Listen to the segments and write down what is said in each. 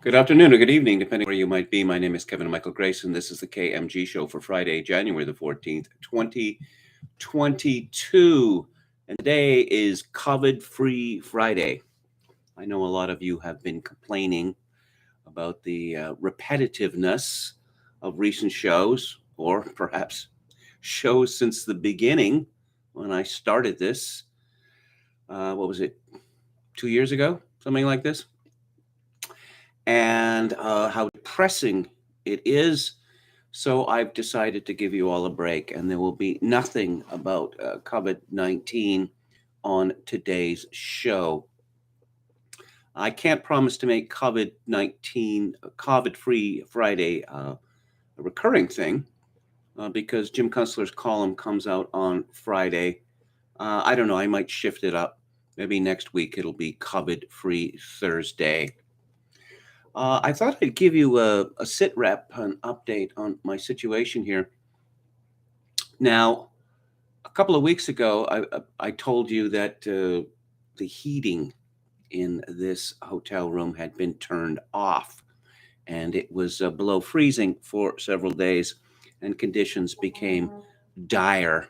Good afternoon or good evening, depending where you might be. My name is Kevin Michael Grace, and this is the KMG show for Friday, January the 14th, 2022. And today is COVID Free Friday. I know a lot of you have been complaining about the repetitiveness of recent shows, or perhaps shows since the beginning when I started this. What was it, 2 years ago? Something like this? And how depressing it is. So I've decided to give you all a break, and there will be nothing about COVID-19 on today's show. I can't promise to make COVID-19, COVID-free Friday a recurring thing because Jim Kunstler's column comes out on Friday. I don't know, I might shift it up. Maybe next week it'll be COVID-free Thursday. I thought I'd give you a sit rep, an update on my situation here. Now, a couple of weeks ago, I told you that the heating in this hotel room had been turned off, and it was below freezing for several days, and conditions became dire.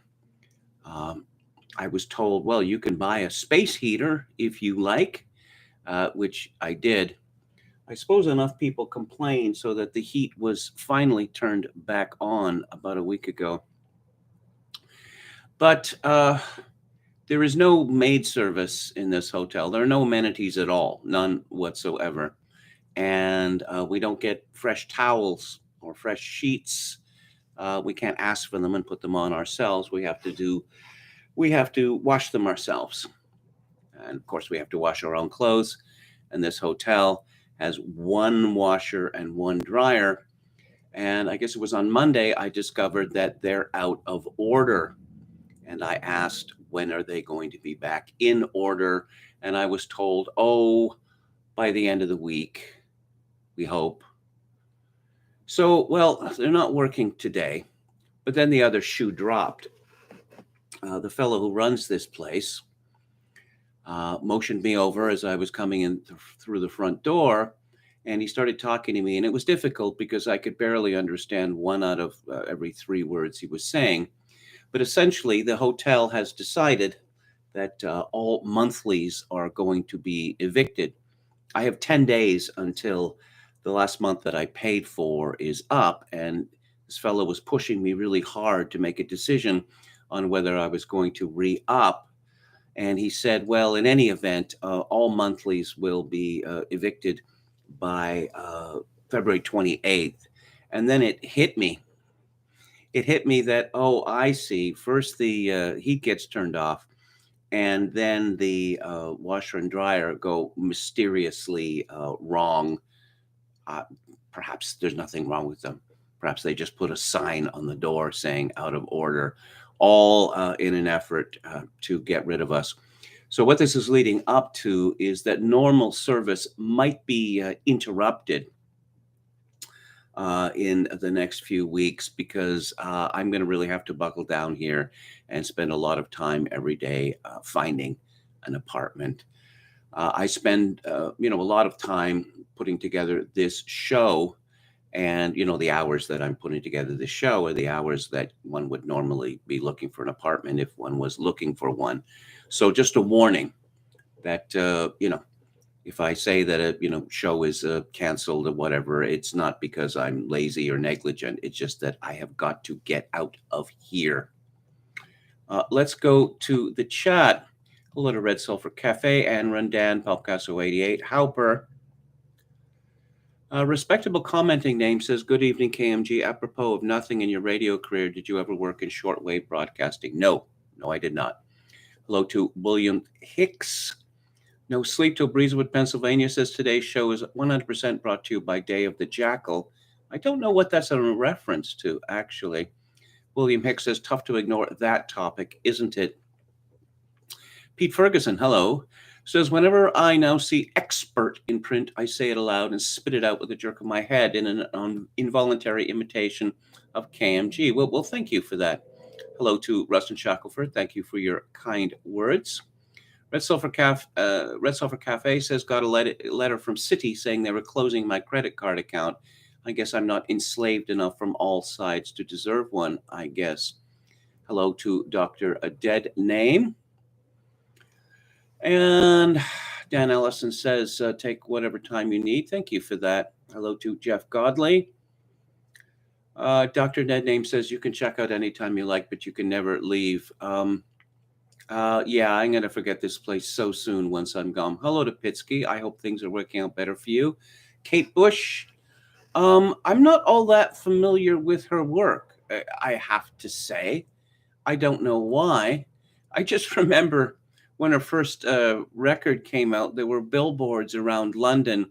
I was told, well, you can buy a space heater if you like, which I did. I suppose enough people complained so that the heat was finally turned back on about a week ago. But there is no maid service in this hotel. There are no amenities at all, none whatsoever. And we don't get fresh towels or fresh sheets. We can't ask for them and put them on ourselves. We have to wash them ourselves. And of course, we have to wash our own clothes. And this hotel has one washer and one dryer. And I guess it was on Monday I discovered that they're out of order. And I asked, when are they going to be back in order? And I was told, oh, by the end of the week, we hope. So, well, they're not working today. But then the other shoe dropped. The fellow who runs this place motioned me over as I was coming in through the front door, and he started talking to me, and it was difficult because I could barely understand one out of every three words he was saying. But essentially, the hotel has decided that all monthlies are going to be evicted. I have 10 days until the last month that I paid for is up, and this fellow was pushing me really hard to make a decision on whether I was going to re-up. And he said, well, in any event, all monthlies will be evicted by February 28th. And then it hit me. It hit me that, oh, I see. First, the heat gets turned off, and then the washer and dryer go mysteriously wrong. Perhaps there's nothing wrong with them. Perhaps they just put a sign on the door saying out of order, all in an effort to get rid of us. So what this is leading up to is that normal service might be interrupted in the next few weeks because I'm going to really have to buckle down here and spend a lot of time every day finding an apartment. I spend, a lot of time putting together this show. And, the hours that I'm putting together the show are the hours that one would normally be looking for an apartment if one was looking for one. So just a warning that, if I say that a, show is canceled or whatever, it's not because I'm lazy or negligent. It's just that I have got to get out of here. Let's go to the chat. Hello to Red Sulphur Cafe and Rundan, Palcaso 88, Hauper. A respectable commenting name says, good evening, KMG. Apropos of nothing in your radio career, did you ever work in shortwave broadcasting? No, I did not. Hello to William Hicks. No sleep till Breezewood, Pennsylvania says today's show is 100% brought to you by Day of the Jackal. I don't know what that's a reference to, actually. William Hicks says, tough to ignore that topic, isn't it? Pete Ferguson, hello. Says, whenever I now see expert in print, I say it aloud and spit it out with a jerk of my head in an involuntary imitation of KMG. Well, thank you for that. Hello to Rustin Shackelford. Thank you for your kind words. Red Sulphur Cafe says, got a letter from Citi saying they were closing my credit card account. I guess I'm not enslaved enough from all sides to deserve one, I guess. Hello to Dr. A Dead Name. And Dan Ellison says, take whatever time you need. Thank you for that. Hello to Jeff Godley. Dr. Dead Name says, you can check out anytime you like, but you can never leave. Yeah, I'm going to forget this place so soon once I'm gone. Hello to Pitsky. I hope things are working out better for you. Kate Bush. I'm not all that familiar with her work, I have to say. I don't know why. I just remember when her first record came out, there were billboards around London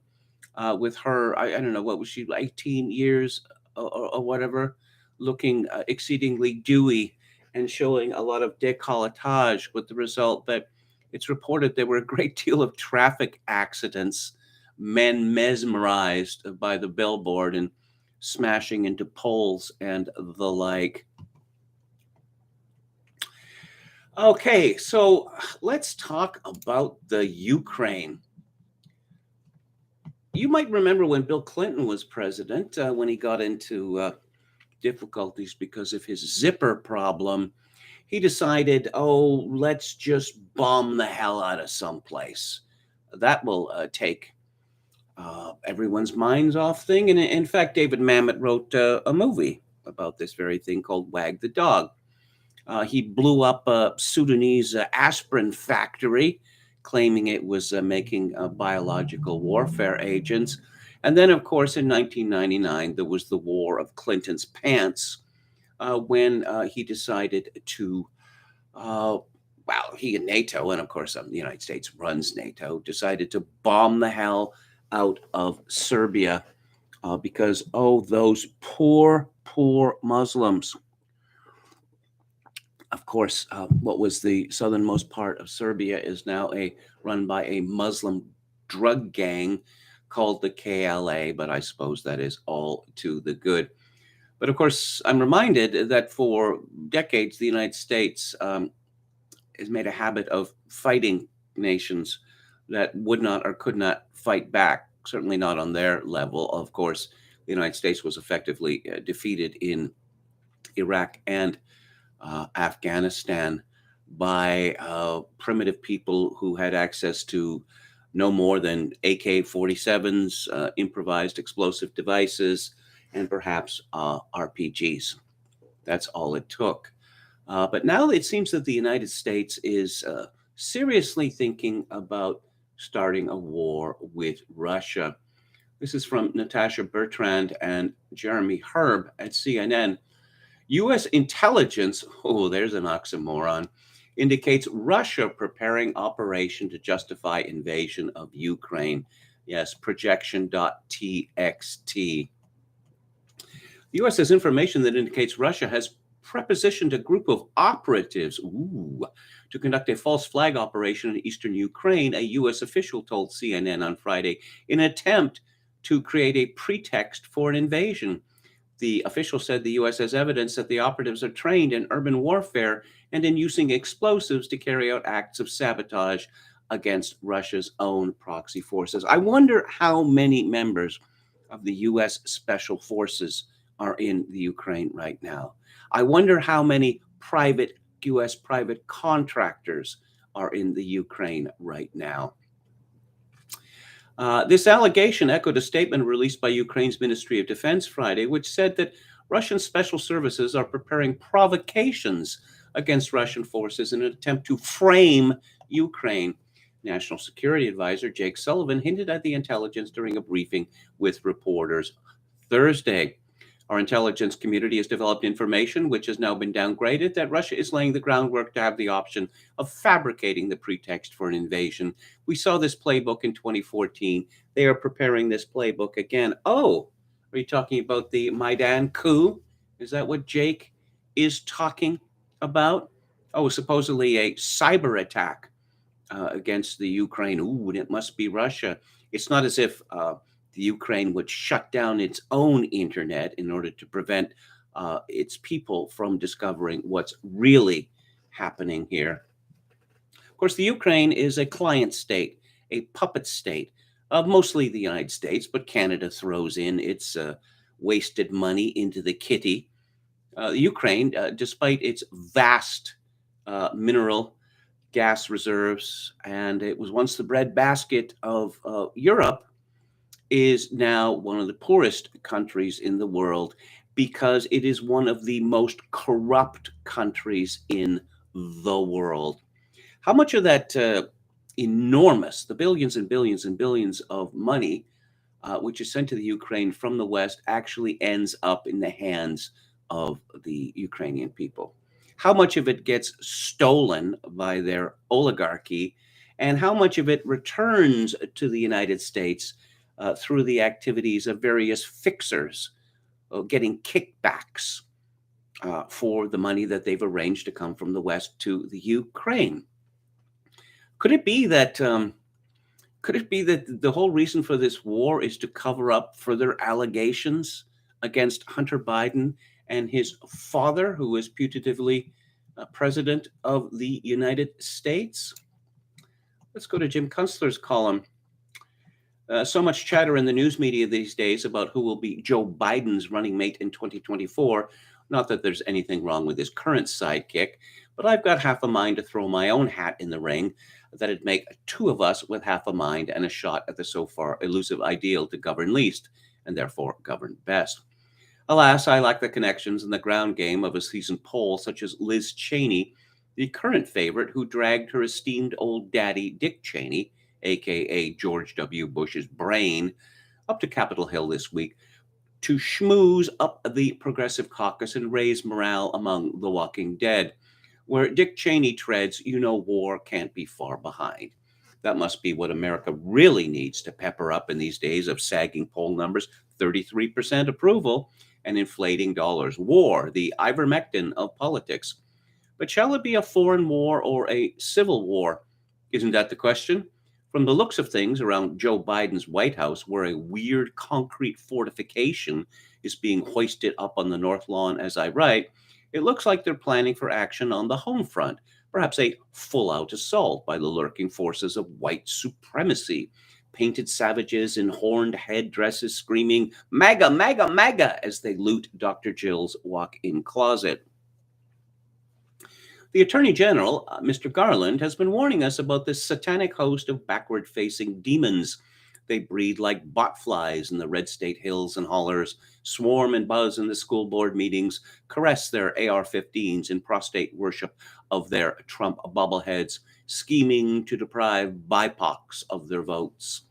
with her, I don't know, what was she, 18 years or whatever, looking exceedingly dewy and showing a lot of décolletage, with the result that it's reported there were a great deal of traffic accidents, men mesmerized by the billboard and smashing into poles and the like. Okay, so let's talk about the Ukraine. You might remember when Bill Clinton was president, when he got into difficulties because of his zipper problem, he decided, oh, let's just bomb the hell out of someplace. That will take everyone's minds off thing. And in fact, David Mamet wrote a movie about this very thing called Wag the Dog. He blew up a Sudanese aspirin factory, claiming it was making biological warfare agents. And then, of course, in 1999, there was the war of Clinton's pants when he decided to, he and NATO, and of course, the United States runs NATO, decided to bomb the hell out of Serbia because, those poor Muslims. Of course, what was the southernmost part of Serbia is now run by a Muslim drug gang called the KLA, but I suppose that is all to the good. But of course, I'm reminded that for decades, the United States has made a habit of fighting nations that would not or could not fight back, certainly not on their level. Of course, the United States was effectively defeated in Iraq and Afghanistan by primitive people who had access to no more than AK-47s, improvised explosive devices, and perhaps RPGs. That's all it took. But now it seems that the United States is seriously thinking about starting a war with Russia. This is from Natasha Bertrand and Jeremy Herb at CNN. U.S. intelligence, there's an oxymoron, indicates Russia preparing operation to justify invasion of Ukraine. Yes, projection.txt. The U.S. has information that indicates Russia has prepositioned a group of operatives to conduct a false flag operation in eastern Ukraine, a U.S. official told CNN on Friday, in an attempt to create a pretext for an invasion. The official said the U.S. has evidence that the operatives are trained in urban warfare and in using explosives to carry out acts of sabotage against Russia's own proxy forces. I wonder how many members of the U.S. Special Forces are in the Ukraine right now. I wonder how many U.S. private contractors are in the Ukraine right now. This allegation echoed a statement released by Ukraine's Ministry of Defense Friday, which said that Russian special services are preparing provocations against Russian forces in an attempt to frame Ukraine. National Security Advisor Jake Sullivan hinted at the intelligence during a briefing with reporters Thursday. Our intelligence community has developed information, which has now been downgraded, that Russia is laying the groundwork to have the option of fabricating the pretext for an invasion. We saw this playbook in 2014. They are preparing this playbook again. Are you talking about the Maidan coup? Is that what Jake is talking about? Supposedly a cyber attack against the Ukraine. It must be Russia. It's not as if the Ukraine would shut down its own internet in order to prevent its people from discovering what's really happening here. Of course, the Ukraine is a client state, a puppet state of mostly the United States, but Canada throws in its wasted money into the kitty. Ukraine, despite its vast mineral gas reserves, and it was once the breadbasket of Europe, is now one of the poorest countries in the world because it is one of the most corrupt countries in the world. How much of that enormous, the billions and billions and billions of money which is sent to the Ukraine from the West, actually ends up in the hands of the Ukrainian people? How much of it gets stolen by their oligarchy, and how much of it returns to the United States through the activities of various fixers getting kickbacks for the money that they've arranged to come from the West to the Ukraine? Could it be that the whole reason for this war is to cover up further allegations against Hunter Biden and his father, who is putatively president of the United States? Let's go to Jim Kunstler's column. So much chatter in the news media these days about who will be Joe Biden's running mate in 2024. Not that there's anything wrong with his current sidekick, but I've got half a mind to throw my own hat in the ring that it'd make two of us with half a mind and a shot at the so far elusive ideal to govern least and therefore govern best. Alas, I lack the connections and the ground game of a seasoned Pole such as Liz Cheney, the current favorite who dragged her esteemed old daddy Dick Cheney, aka George W. Bush's brain, up to Capitol Hill this week to schmooze up the Progressive Caucus and raise morale among the walking dead. Where Dick Cheney treads, war can't be far behind. That must be what America really needs to pepper up in these days of sagging poll numbers, 33% approval and inflating dollars. War, the ivermectin of politics. But shall it be a foreign war or a civil war? Isn't that the question? From the looks of things around Joe Biden's White House, where a weird concrete fortification is being hoisted up on the North Lawn as I write, it looks like they're planning for action on the home front, perhaps a full-out assault by the lurking forces of white supremacy, painted savages in horned headdresses screaming, "MAGA, MAGA, MAGA," as they loot Dr. Jill's walk-in closet. The Attorney General, Mr. Garland, has been warning us about this satanic host of backward-facing demons. They breed like botflies in the red state hills and hollers, swarm and buzz in the school board meetings, caress their AR-15s in prostate worship of their Trump bobbleheads, scheming to deprive BIPOCs of their votes.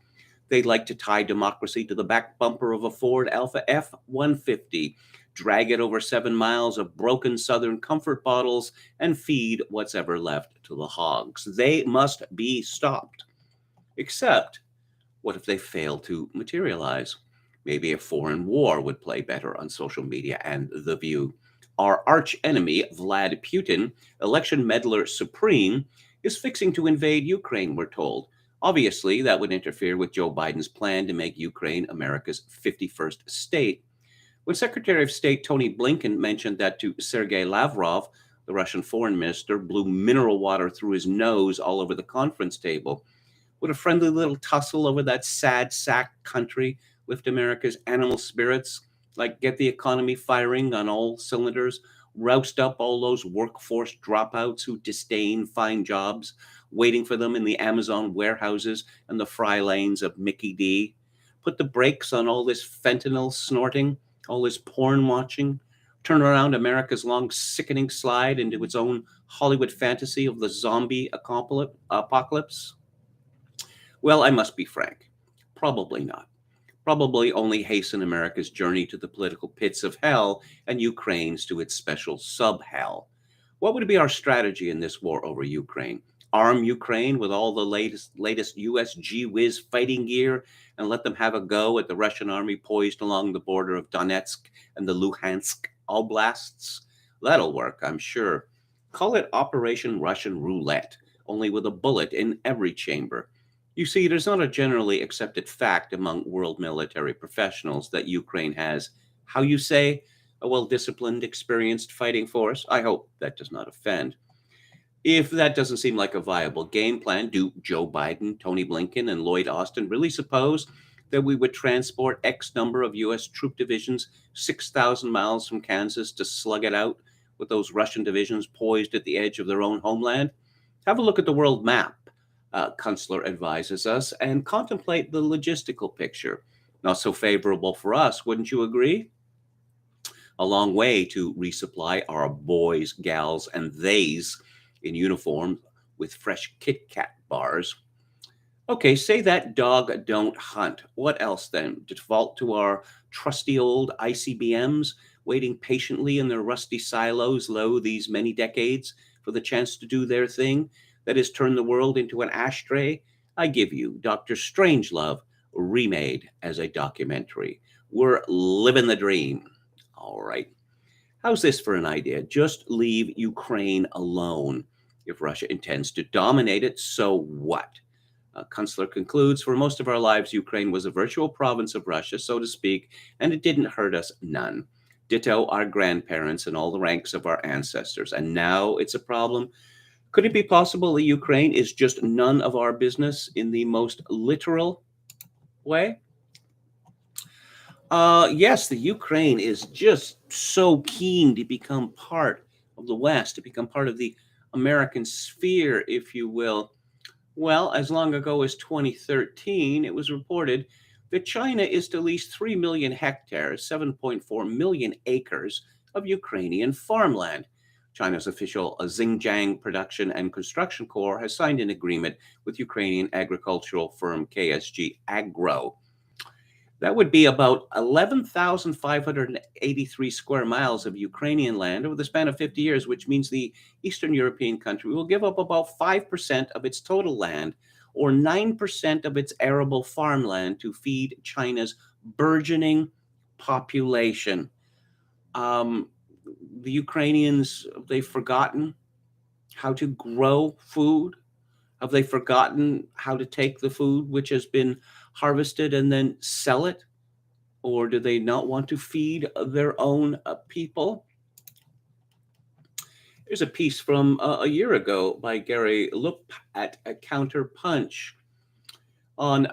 They'd like to tie democracy to the back bumper of a Ford Alpha F-150, drag it over 7 miles of broken Southern Comfort bottles, and feed what's ever left to the hogs. They must be stopped. Except, what if they fail to materialize? Maybe a foreign war would play better on social media and The View. Our arch enemy, Vlad Putin, election meddler supreme, is fixing to invade Ukraine, we're told. Obviously, that would interfere with Joe Biden's plan to make Ukraine America's 51st state. When Secretary of State Tony Blinken mentioned that to Sergei Lavrov, the Russian foreign minister blew mineral water through his nose all over the conference table, would a friendly little tussle over that sad sack country lift America's animal spirits, like get the economy firing on all cylinders, roust up all those workforce dropouts who disdain fine jobs, waiting for them in the Amazon warehouses and the fry lanes of Mickey D? Put the brakes on all this fentanyl snorting, all this porn watching, turn around America's long sickening slide into its own Hollywood fantasy of the zombie apocalypse? Well, I must be frank. Probably not. Probably only hasten America's journey to the political pits of hell and Ukraine's to its special sub-hell. What would be our strategy in this war over Ukraine? Arm Ukraine with all the latest U.S. gee-whiz fighting gear and let them have a go at the Russian army poised along the border of Donetsk and the Luhansk oblasts? That'll work, I'm sure. Call it Operation Russian Roulette, only with a bullet in every chamber. You see, it is not a generally accepted fact among world military professionals that Ukraine has, how you say, a well-disciplined, experienced fighting force. I hope that does not offend. If that doesn't seem like a viable game plan, do Joe Biden, Tony Blinken, and Lloyd Austin really suppose that we would transport X number of U.S. troop divisions 6,000 miles from Kansas to slug it out with those Russian divisions poised at the edge of their own homeland? Have a look at the world map, Kunstler advises us, and contemplate the logistical picture. Not so favorable for us, wouldn't you agree? A long way to resupply our boys, gals, and theys in uniform with fresh Kit Kat bars. Okay, say that dog don't hunt. What else then? Default to our trusty old ICBMs, waiting patiently in their rusty silos low these many decades for the chance to do their thing, that is, turn the world into an ashtray? I give you Dr. Strangelove remade as a documentary. We're living the dream. All right. How's this for an idea? Just leave Ukraine alone. If Russia intends to dominate it, so what? Kunstler concludes, for most of our lives, Ukraine was a virtual province of Russia, so to speak, and it didn't hurt us none. Ditto our grandparents and all the ranks of our ancestors. And now it's a problem. Could it be possible that Ukraine is just none of our business in the most literal way? Yes, the Ukraine is just so keen to become part of the West, to become part of the American sphere, if you will. Well, as long ago as 2013, it was reported that China is to lease 3 million hectares, 7.4 million acres of Ukrainian farmland. China's official Xinjiang Production and Construction Corps has signed an agreement with Ukrainian agricultural firm KSG Agro. That would be about 11,583 square miles of Ukrainian land over the span of 50 years, which means the Eastern European country will give up about 5% of its total land or 9% of its arable farmland to feed China's burgeoning population. The Ukrainians, have they forgotten how to grow food? Have they forgotten how to take the food which has been harvested and then sell it? Or do they not want to feed their own people? There's a piece from a year ago by Gary Loop at a Counterpunch. On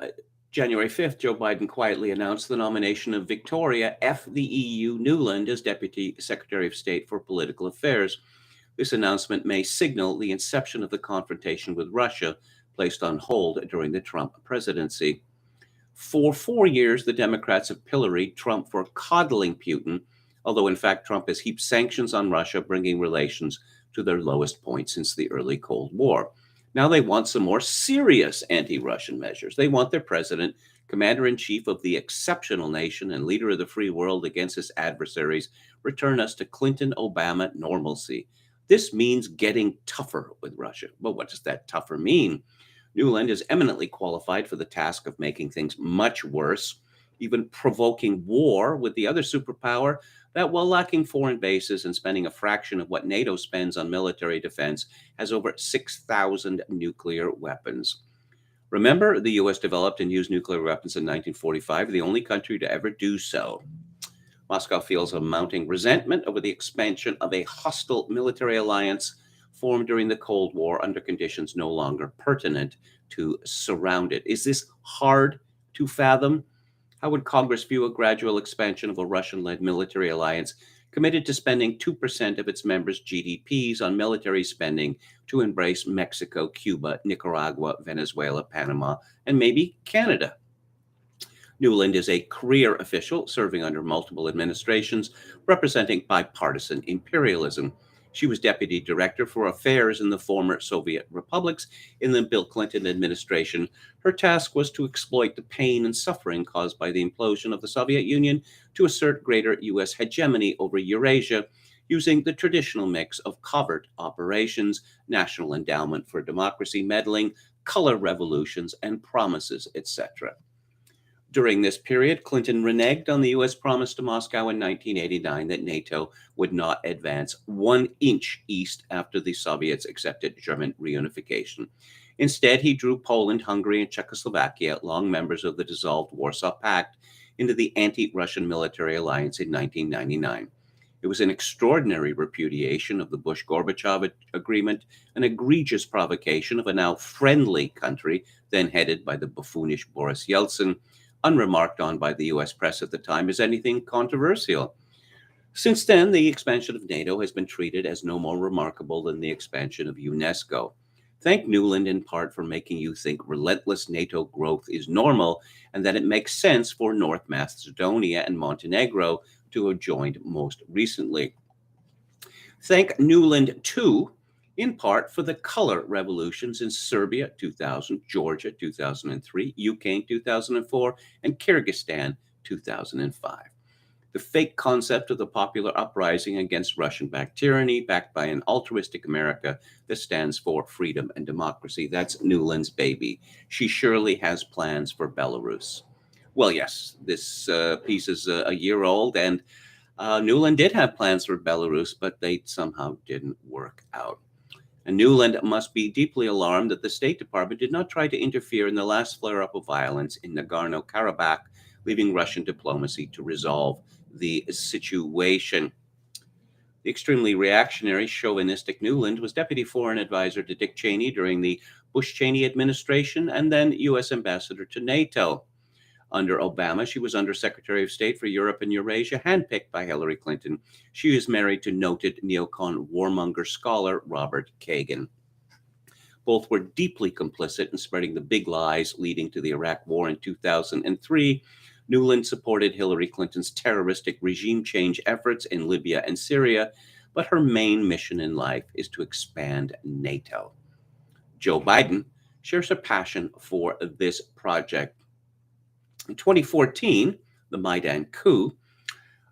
January 5th, Joe Biden quietly announced the nomination of Victoria F. the EU Newland as Deputy Secretary of State for Political Affairs. This announcement may signal the inception of the confrontation with Russia, placed on hold during the Trump presidency. For 4 years, the Democrats have pilloried Trump for coddling Putin, although in fact Trump has heaped sanctions on Russia, bringing relations to their lowest point since the early Cold War. Now they want some more serious anti-Russian measures. They want their president, commander-in-chief of the exceptional nation and leader of the free world against his adversaries, return us to Clinton-Obama normalcy. This means getting tougher with Russia. But what does that tougher mean? Newland is eminently qualified for the task of making things much worse, even provoking war with the other superpower that, while lacking foreign bases and spending a fraction of what NATO spends on military defense, has over 6,000 nuclear weapons. Remember, the U.S. developed and used nuclear weapons in 1945, the only country to ever do so. Moscow feels a mounting resentment over the expansion of a hostile military alliance formed during the Cold War under conditions no longer pertinent to surround it. Is this hard to fathom? How would Congress view a gradual expansion of a Russian-led military alliance committed to spending 2% of its members' GDPs on military spending to embrace Mexico, Cuba, Nicaragua, Venezuela, Panama, and maybe Canada? Newland is a career official serving under multiple administrations, representing bipartisan imperialism. She was deputy director for affairs in the former Soviet republics in the Bill Clinton administration. Her task was to exploit the pain and suffering caused by the implosion of the Soviet Union to assert greater U.S. hegemony over Eurasia, using the traditional mix of covert operations, National Endowment for Democracy meddling, color revolutions, and promises, etc. During this period, Clinton reneged on the U.S. promise to Moscow in 1989 that NATO would not advance 1 inch east after the Soviets accepted German reunification. Instead, he drew Poland, Hungary, and Czechoslovakia, long members of the dissolved Warsaw Pact, into the anti-Russian military alliance in 1999. It was an extraordinary repudiation of the Bush-Gorbachev agreement, an egregious provocation of a now friendly country, then headed by the buffoonish Boris Yeltsin, unremarked on by the US press at the time as anything controversial. Since then, the expansion of NATO has been treated as no more remarkable than the expansion of UNESCO. Thank Newland in part for making you think relentless NATO growth is normal and that it makes sense for North Macedonia and Montenegro to have joined most recently. Thank Newland, too, in part for the color revolutions in Serbia 2000, Georgia 2003, UK in 2004, and Kyrgyzstan 2005. The fake concept of the popular uprising against Russian-backed tyranny, backed by an altruistic America that stands for freedom and democracy. That's Newland's baby. She surely has plans for Belarus. Well, yes, this piece is a year old, and Newland did have plans for Belarus, but they somehow didn't work out. And Newland must be deeply alarmed that the State Department did not try to interfere in the last flare-up of violence in Nagorno-Karabakh, leaving Russian diplomacy to resolve the situation. The extremely reactionary, chauvinistic Newland was deputy foreign advisor to Dick Cheney during the Bush-Cheney administration and then U.S. ambassador to NATO. Under Obama, she was Undersecretary of State for Europe and Eurasia, handpicked by Hillary Clinton. She is married to noted neocon warmonger scholar Robert Kagan. Both were deeply complicit in spreading the big lies leading to the Iraq War in 2003. Newland supported Hillary Clinton's terroristic regime change efforts in Libya and Syria, but her main mission in life is to expand NATO. Joe Biden shares a passion for this project. In 2014, the Maidan coup,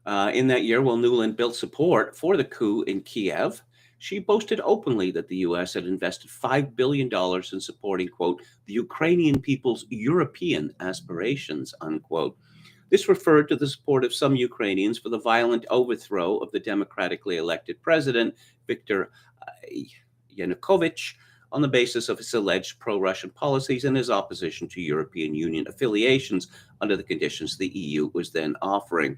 in that year, while Newland built support for the coup in Kiev, she boasted openly that the U.S. had invested $5 billion in supporting, quote, the Ukrainian people's European aspirations, unquote. This referred to the support of some Ukrainians for the violent overthrow of the democratically elected president, Viktor Yanukovych, on the basis of his alleged pro-Russian policies and his opposition to European Union affiliations under the conditions the EU was then offering.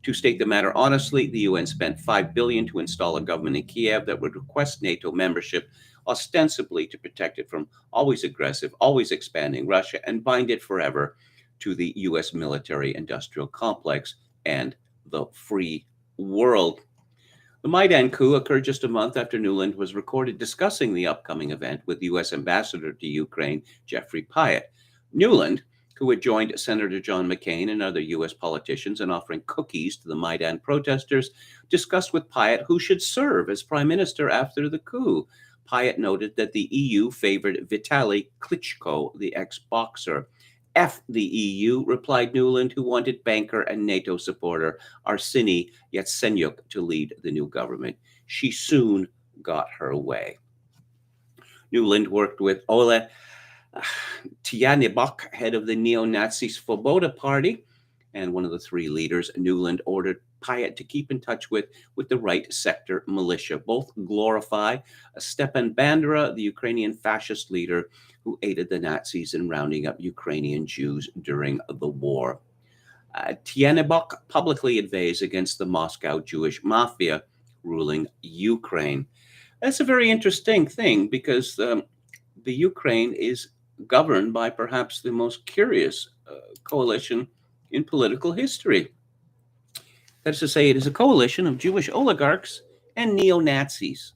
To state the matter honestly, the UN spent $5 billion to install a government in Kiev that would request NATO membership, ostensibly to protect it from always aggressive, always expanding Russia and bind it forever to the US military-industrial complex and the free world. The Maidan coup occurred just a month after Newland was recorded discussing the upcoming event with U.S. Ambassador to Ukraine, Jeffrey Pyatt. Newland, who had joined Senator John McCain and other U.S. politicians in offering cookies to the Maidan protesters, discussed with Pyatt who should serve as prime minister after the coup. Pyatt noted that the EU favored Vitaly Klitschko, the ex-boxer. F the EU, replied Newland, who wanted banker and NATO supporter Arseniy Yatsenyuk to lead the new government. She soon got her way. Newland worked with Ole Tyanibok, head of the neo-Nazi Svoboda Party, and one of the three leaders. Newland ordered Pyatt to keep in touch with the right sector militia. Both glorify Stepan Bandera, the Ukrainian fascist leader who aided the Nazis in rounding up Ukrainian Jews during the war. Tyanibok publicly inveighs against the Moscow Jewish mafia ruling Ukraine. That's a very interesting thing because the Ukraine is governed by perhaps the most curious coalition in political history. That is to say, it is a coalition of Jewish oligarchs and neo-Nazis.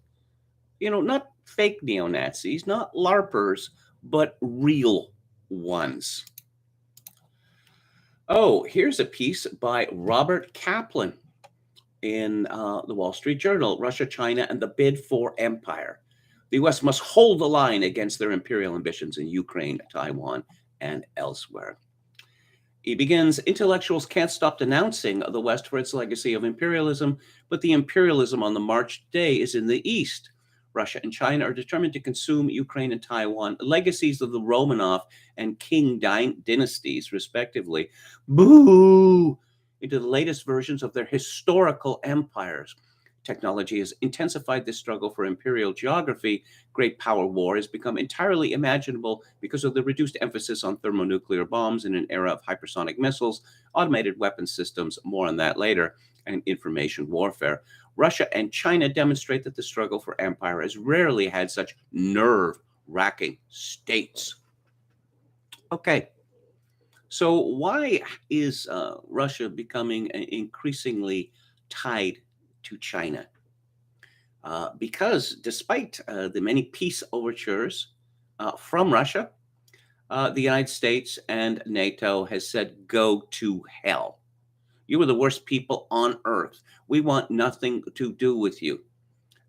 You know, not fake neo-Nazis, not LARPers, but real ones. Oh, here's a piece by Robert Kaplan in the Wall Street Journal, Russia, China, and the Bid for Empire. The U.S. must hold the line against their imperial ambitions in Ukraine, Taiwan, and elsewhere. He begins, intellectuals can't stop denouncing the West for its legacy of imperialism, but the imperialism on the march today is in the East. Russia and China are determined to consume Ukraine and Taiwan, legacies of the Romanov and Qing dynasties, respectively. Boo! Into the latest versions of their historical empires. Technology has intensified this struggle for imperial geography. Great power war has become entirely imaginable because of the reduced emphasis on thermonuclear bombs in an era of hypersonic missiles, automated weapon systems, more on that later, and information warfare. Russia and China demonstrate that the struggle for empire has rarely had such nerve-wracking states. Okay, so why is Russia becoming increasingly tied to China? Because despite the many peace overtures from Russia, the United States and NATO has said, go to hell. You are the worst people on earth. We want nothing to do with you.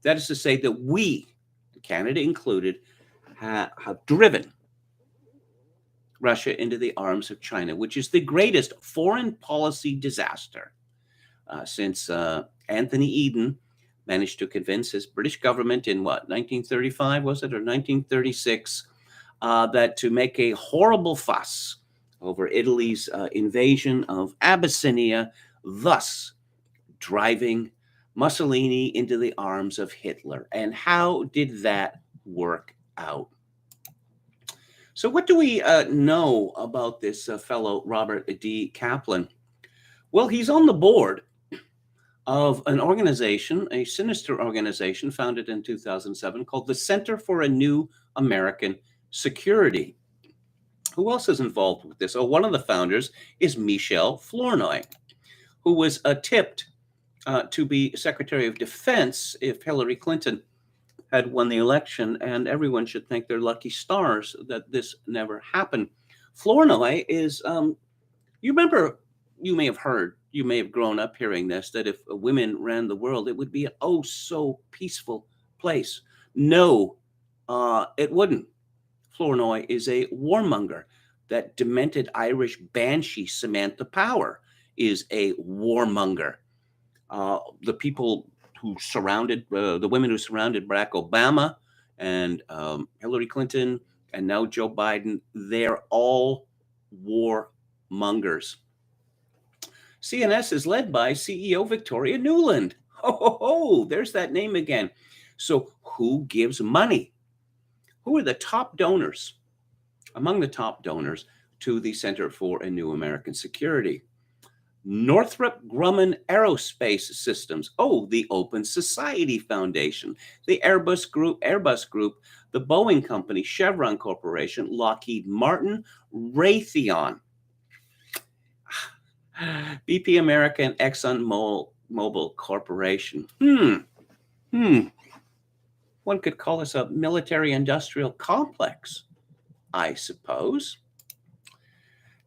That is to say that we, Canada included, have driven Russia into the arms of China, which is the greatest foreign policy disaster since Anthony Eden managed to convince his British government in 1935, was it, or 1936, that to make a horrible fuss over Italy's invasion of Abyssinia, thus driving Mussolini into the arms of Hitler. And how did that work out? So what do we know about this fellow Robert D. Kaplan? Well, he's on the board of an organization, a sinister organization founded in 2007 called the Center for a New American Security. Who else is involved with this? Oh, one of the founders is Michel Flournoy, who was tipped to be Secretary of Defense if Hillary Clinton had won the election, and everyone should thank their lucky stars that this never happened. Flournoy is, you remember, you may have heard, you may have grown up hearing this, that if women ran the world, it would be an oh so peaceful place. No, it wouldn't. Flournoy is a warmonger. That demented Irish banshee Samantha Power is a warmonger. The people who surrounded, the women who surrounded Barack Obama and Hillary Clinton and now Joe Biden, they're all warmongers. CNS is led by CEO Victoria Nuland. Oh, there's that name again. So who gives money? Who are the top donors, among the top donors to the Center for a New American Security? Northrop Grumman Aerospace Systems. Oh, the Open Society Foundation, the Airbus Group, the Boeing Company, Chevron Corporation, Lockheed Martin, Raytheon, BP America, and Exxon Mobil Corporation. One could call this a military-industrial complex, I suppose.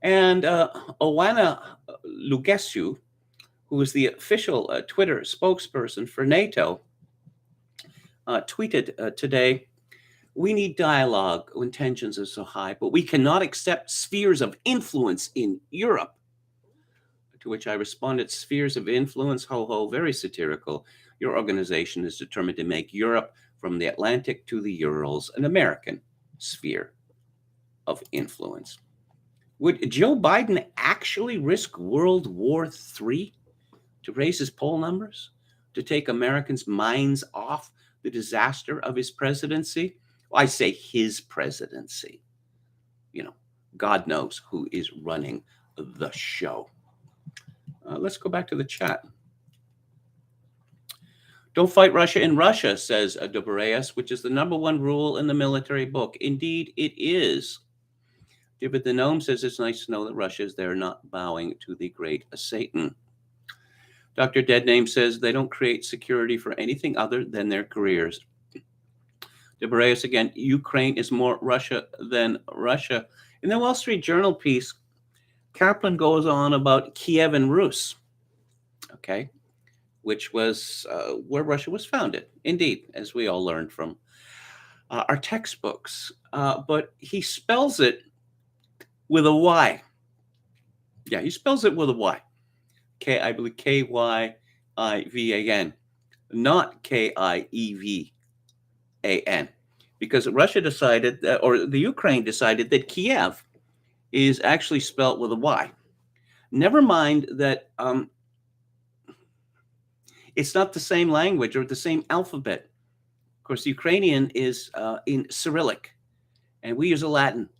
And Oana Lugescu, who is the official Twitter spokesperson for NATO, tweeted today, "We need dialogue when tensions are so high, but we cannot accept spheres of influence in Europe." To which I responded, "Spheres of influence, ho ho, very satirical. Your organization is determined to make Europe, from the Atlantic to the Urals, an American sphere of influence." Would Joe Biden actually risk World War III to raise his poll numbers, to take Americans' minds off the disaster of his presidency? Well, I say his presidency. You know, God knows who is running the show. Let's go back to the chat. Don't fight Russia in Russia, says Dobreas, which is the #1 rule in the military book. Indeed, it is. David the Gnome says it's nice to know that Russia is there, not bowing to the great Satan. Dr. Deadname says they don't create security for anything other than their careers. Dobreas again, Ukraine is more Russia than Russia. In the Wall Street Journal piece, Kaplan goes on about Kiev and Rus, okay, which was where Russia was founded, indeed, as we all learned from our textbooks. But he spells it with a Y. Yeah, he spells it with a Y. I believe K-Y-I-V-A-N, not K-I-E-V-A-N, because Russia decided that, or the Ukraine decided that Kiev is actually spelled with a Y. Never mind that it's not the same language or the same alphabet. Of course, Ukrainian is in Cyrillic, and we use a Latin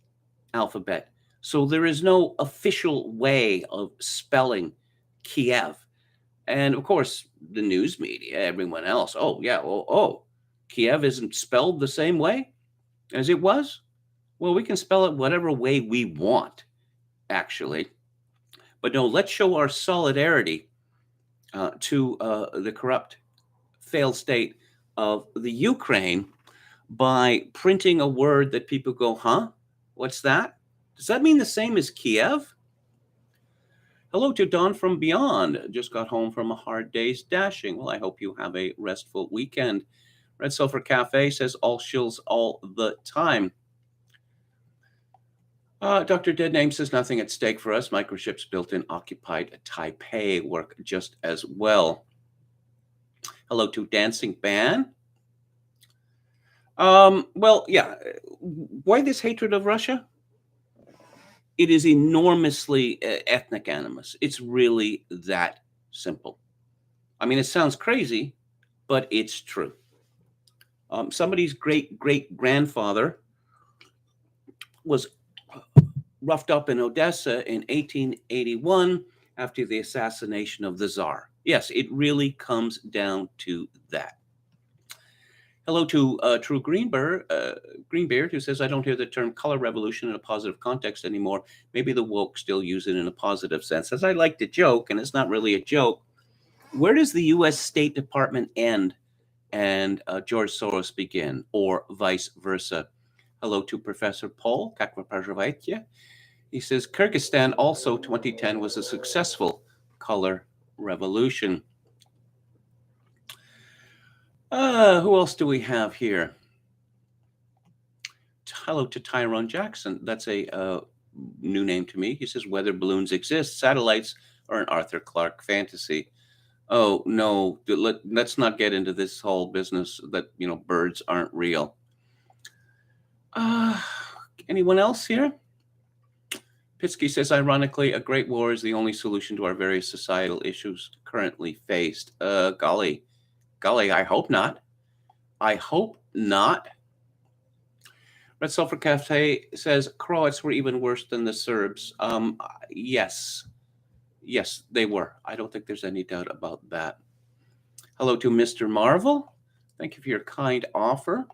alphabet. So there is no official way of spelling Kiev. And of course, the news media, everyone else, oh, yeah, Kiev isn't spelled the same way as it was. Well, we can spell it whatever way we want, actually. But no, let's show our solidarity to the corrupt, failed state of the Ukraine by printing a word that people go, huh? What's that? Does that mean the same as Kiev? Hello to Dawn from Beyond. Just got home from a hard day's dashing. Well, I hope you have a restful weekend. Red Sulphur Cafe says all shills all the time. Dr. Deadname says nothing at stake for us. Microchips built in occupied Taipei work just as well. Hello to Dancing Ban. Well, yeah. Why this hatred of Russia? It is enormously ethnic animus. It's really that simple. I mean, it sounds crazy, but it's true. Somebody's great-great-grandfather was roughed up in Odessa in 1881 after the assassination of the Tsar. Yes, it really comes down to that. Hello to True Greenbeard, who says, I don't hear the term color revolution in a positive context anymore. Maybe the woke still use it in a positive sense. As I like to joke, and it's not really a joke, where does the U.S. State Department end and George Soros begin, or vice versa? Hello to Professor Paul, как вы поживаете? He says, Kyrgyzstan also 2010 was a successful color revolution. Who else do we have here? Hello to Tyrone Jackson. That's a new name to me. He says, weather balloons exist. Satellites are an Arthur Clarke fantasy. Oh, no, let's not get into this whole business that, birds aren't real. Anyone else here? Pitsky says, ironically, a great war is the only solution to our various societal issues currently faced. Golly, I hope not. I hope not. Red Sulphur Cafe says, Croats were even worse than the Serbs. Yes, they were. I don't think there's any doubt about that. Hello to Mr. Marvel. Thank you for your kind offer.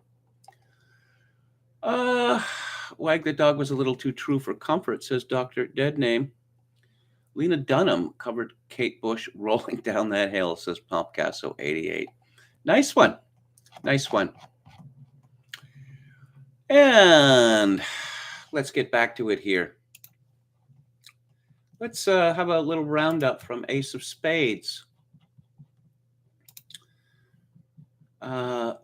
Wag the dog was a little too true for comfort, says Dr. Deadname. Lena Dunham covered Kate Bush rolling down that hill, says Popcasso 88. Nice one. And let's get back to it here. Let's have a little roundup from Ace of Spades. From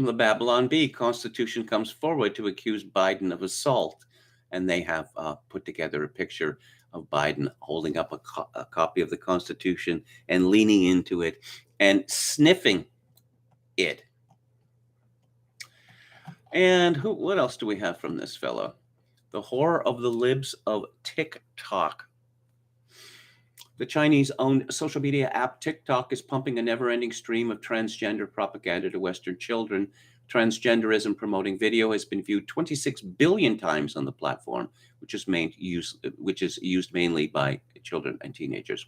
the Babylon Bee, Constitution comes forward to accuse Biden of assault. And they have put together a picture of Biden holding up a copy of the Constitution and leaning into it and sniffing it. And what else do we have from this fellow? The horror of the libs of TikTok. The Chinese-owned social media app TikTok is pumping a never-ending stream of transgender propaganda to Western children. Transgenderism promoting video has been viewed 26 billion times on the platform, which is used mainly by children and teenagers.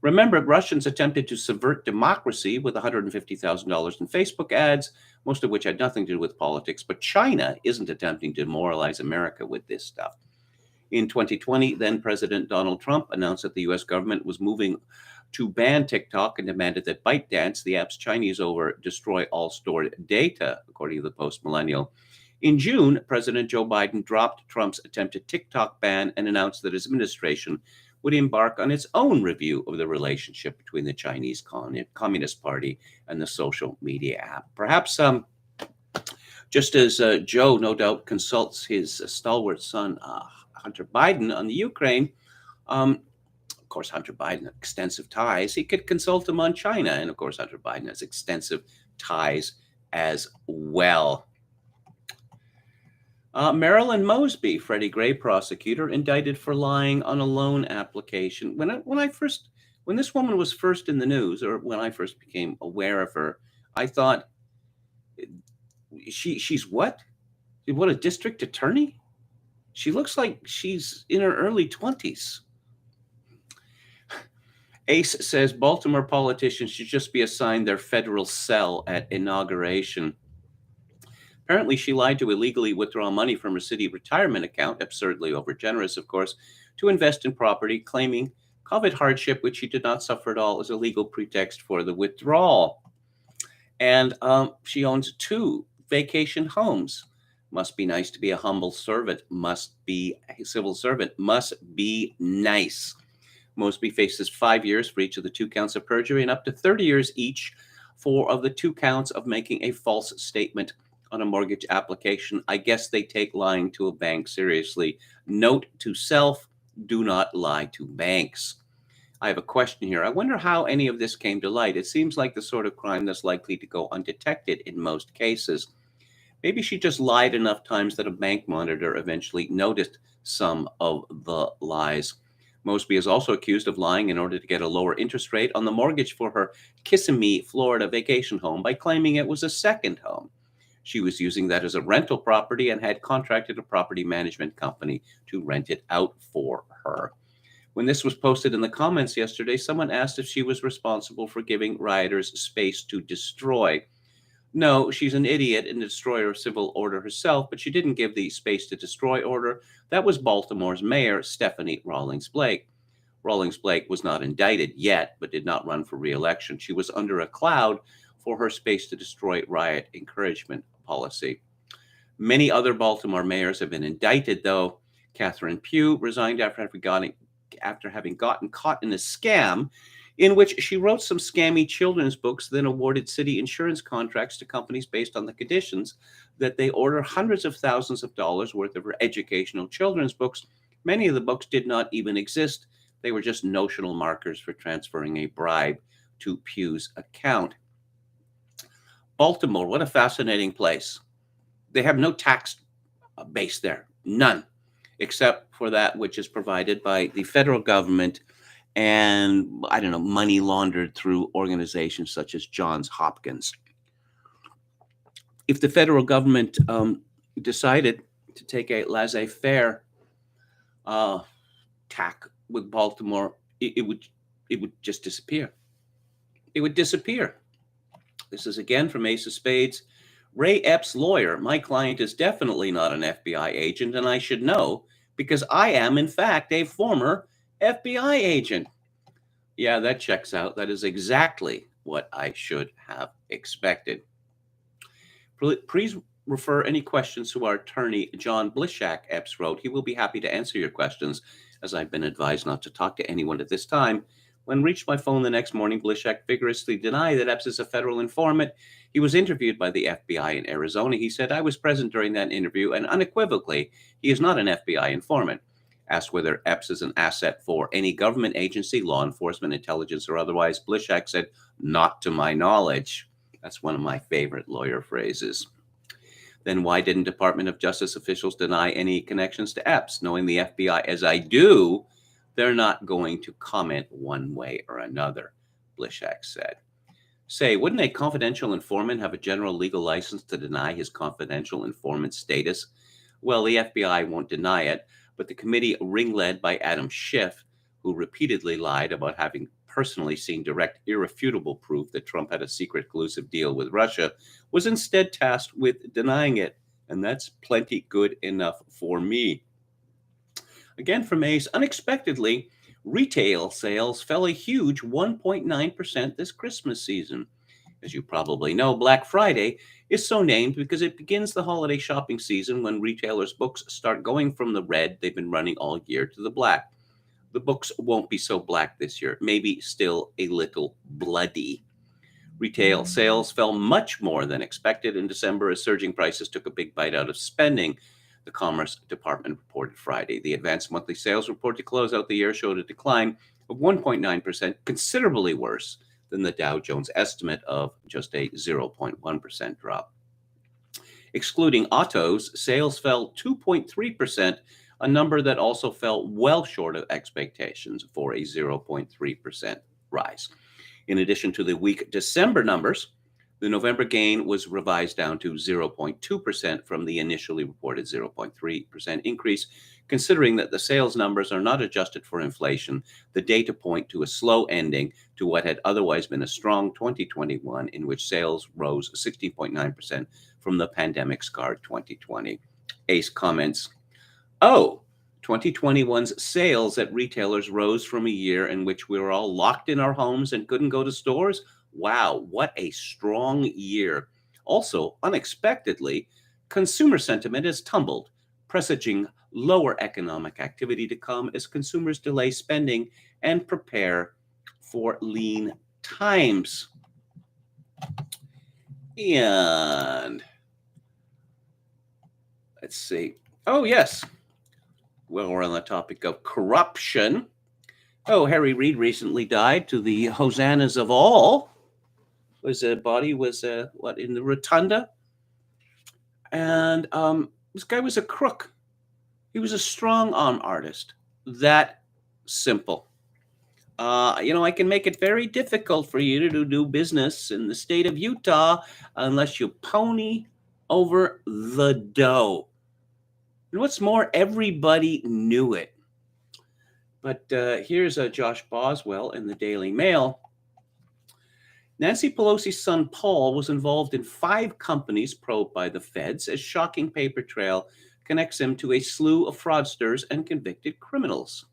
Remember, Russians attempted to subvert democracy with $150,000 in Facebook ads, most of which had nothing to do with politics, but China isn't attempting to demoralize America with this stuff. In 2020, then President Donald Trump announced that the U.S. government was moving to ban TikTok and demanded that ByteDance, the app's Chinese over, destroy all stored data, according to the Post-Millennial. In June, President Joe Biden dropped Trump's attempted TikTok ban and announced that his administration would embark on its own review of the relationship between the Chinese Communist Party and the social media app. Perhaps just as Joe no doubt consults his stalwart son, Hunter Biden, on the Ukraine, of course, Hunter Biden has extensive ties. He could consult him on China. And of course, Hunter Biden has extensive ties as well. Marilyn Mosby, Freddie Gray prosecutor, indicted for lying on a loan application. When this woman was first in the news, or when I first became aware of her, I thought, she's what? What, a district attorney? She looks like she's in her early 20s. Ace says Baltimore politicians should just be assigned their federal cell at inauguration. Apparently, she lied to illegally withdraw money from her city retirement account, absurdly overgenerous, of course, to invest in property, claiming COVID hardship, which she did not suffer at all, as a legal pretext for the withdrawal. And she owns 2 vacation homes. Must be nice to be a humble servant. Must be a civil servant. Must be nice. Mosby faces 5 years for each of the 2 counts of perjury and up to 30 years each for of the 2 counts of making a false statement on a mortgage application. I guess they take lying to a bank seriously. Note to self, do not lie to banks. I have a question here. I wonder how any of this came to light. It seems like the sort of crime that's likely to go undetected in most cases. Maybe she just lied enough times that a bank monitor eventually noticed some of the lies. Mosby is also accused of lying in order to get a lower interest rate on the mortgage for her Kissimmee, Florida vacation home by claiming it was a second home. She was using that as a rental property and had contracted a property management company to rent it out for her. When this was posted in the comments yesterday, someone asked if she was responsible for giving rioters space to destroy. No, she's an idiot and a destroyer of civil order herself, but she didn't give the space to destroy order. That was Baltimore's mayor, Stephanie Rawlings Blake. Rawlings Blake was not indicted yet, but did not run for re-election. She was under a cloud for her space to destroy riot encouragement policy. Many other Baltimore mayors have been indicted, though. Catherine Pugh resigned after having gotten caught in a scam in which she wrote some scammy children's books, then awarded city insurance contracts to companies based on the conditions that they order hundreds of thousands of dollars worth of her educational children's books. Many of the books did not even exist. They were just notional markers for transferring a bribe to Pugh's account. Baltimore, what a fascinating place. They have no tax base there, none, except for that which is provided by the federal government and, I don't know, money laundered through organizations such as Johns Hopkins. If the federal government decided to take a laissez-faire tack with Baltimore, it would just disappear. It would disappear. This is again from Ace of Spades. Ray Epps' lawyer. My client is definitely not an FBI agent, and I should know because I am, in fact, a former FBI agent. Yeah, that checks out. That is exactly what I should have expected. Please refer any questions to our attorney, John Blishak, Epps wrote. He will be happy to answer your questions, as I've been advised not to talk to anyone at this time. When reached by phone the next morning, Blishak vigorously denied that Epps is a federal informant. He was interviewed by the FBI in Arizona. He said, I was present during that interview, and unequivocally, he is not an FBI informant. Asked whether Epps is an asset for any government agency, law enforcement, intelligence, or otherwise, Blishak said, not to my knowledge. That's one of my favorite lawyer phrases. Then why didn't Department of Justice officials deny any connections to Epps? Knowing the FBI as I do, they're not going to comment one way or another, Blishak said. Say, wouldn't a confidential informant have a general legal license to deny his confidential informant status? Well, the FBI won't deny it, but the committee ring-led by Adam Schiff, who repeatedly lied about having personally seen direct, irrefutable proof that Trump had a secret collusive deal with Russia, was instead tasked with denying it. And that's plenty good enough for me. Again from Ace, unexpectedly, retail sales fell a huge 1.9% this Christmas season. As you probably know, Black Friday is so named because it begins the holiday shopping season when retailers' books start going from the red they've been running all year to the black. The books won't be so black this year, maybe still a little bloody. Retail sales fell much more than expected in December as surging prices took a big bite out of spending, the Commerce Department reported Friday. The advanced monthly sales report to close out the year showed a decline of 1.9%, considerably worse than the Dow Jones estimate of just a 0.1% drop. Excluding autos, sales fell 2.3%, a number that also fell well short of expectations for a 0.3% rise. In addition to the weak December numbers, The November gain was revised down to 0.2% from the initially reported 0.3% increase. Considering that the sales numbers are not adjusted for inflation, the data point to a slow ending to what had otherwise been a strong 2021, in which sales rose 16.9% from the pandemic-scarred 2020. Ace comments, "Oh, 2021's sales at retailers rose from a year in which we were all locked in our homes and couldn't go to stores. Wow, what a strong year." Also, unexpectedly, consumer sentiment has tumbled, presaging lower economic activity to come as consumers delay spending and prepare for lean times. And let's see. Oh, yes. Well, we're on the topic of corruption. Oh, Harry Reid recently died to the hosannas of all. His body was in the rotunda, and this guy was a crook. He was a strong arm artist. That simple. I can make it very difficult for you to do business in the state of Utah unless you pony over the dough. And what's more, everybody knew it. But here's Josh Boswell in the Daily Mail. Nancy Pelosi's son Paul was involved in 5 companies probed by the feds, as shocking paper trail connects him to a slew of fraudsters and convicted criminals.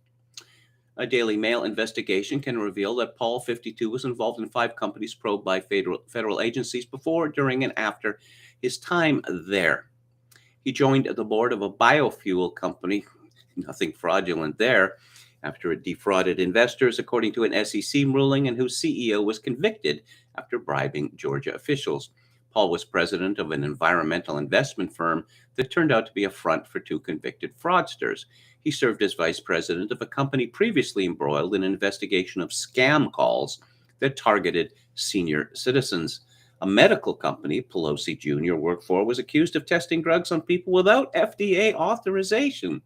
A Daily Mail investigation can reveal that Paul, 52, was involved in 5 companies probed by federal agencies before, during, and after his time there. He joined the board of a biofuel company, nothing fraudulent there, after it defrauded investors, according to an SEC ruling, and whose CEO was convicted after bribing Georgia officials. Paul was president of an environmental investment firm that turned out to be a front for 2 convicted fraudsters. He served as vice president of a company previously embroiled in an investigation of scam calls that targeted senior citizens. A medical company Pelosi Jr. worked for was accused of testing drugs on people without FDA authorization.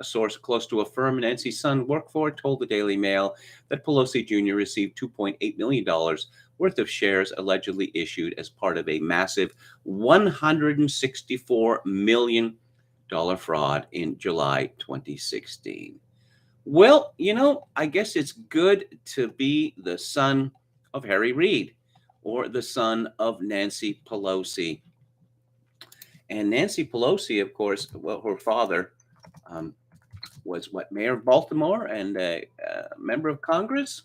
A source close to a firm Nancy's son worked for told the Daily Mail that Pelosi Jr. received $2.8 million worth of shares allegedly issued as part of a massive $164 million fraud in July 2016. Well, I guess it's good to be the son of Harry Reid or the son of Nancy Pelosi. And Nancy Pelosi, of course, well, her father was mayor of Baltimore and a member of Congress.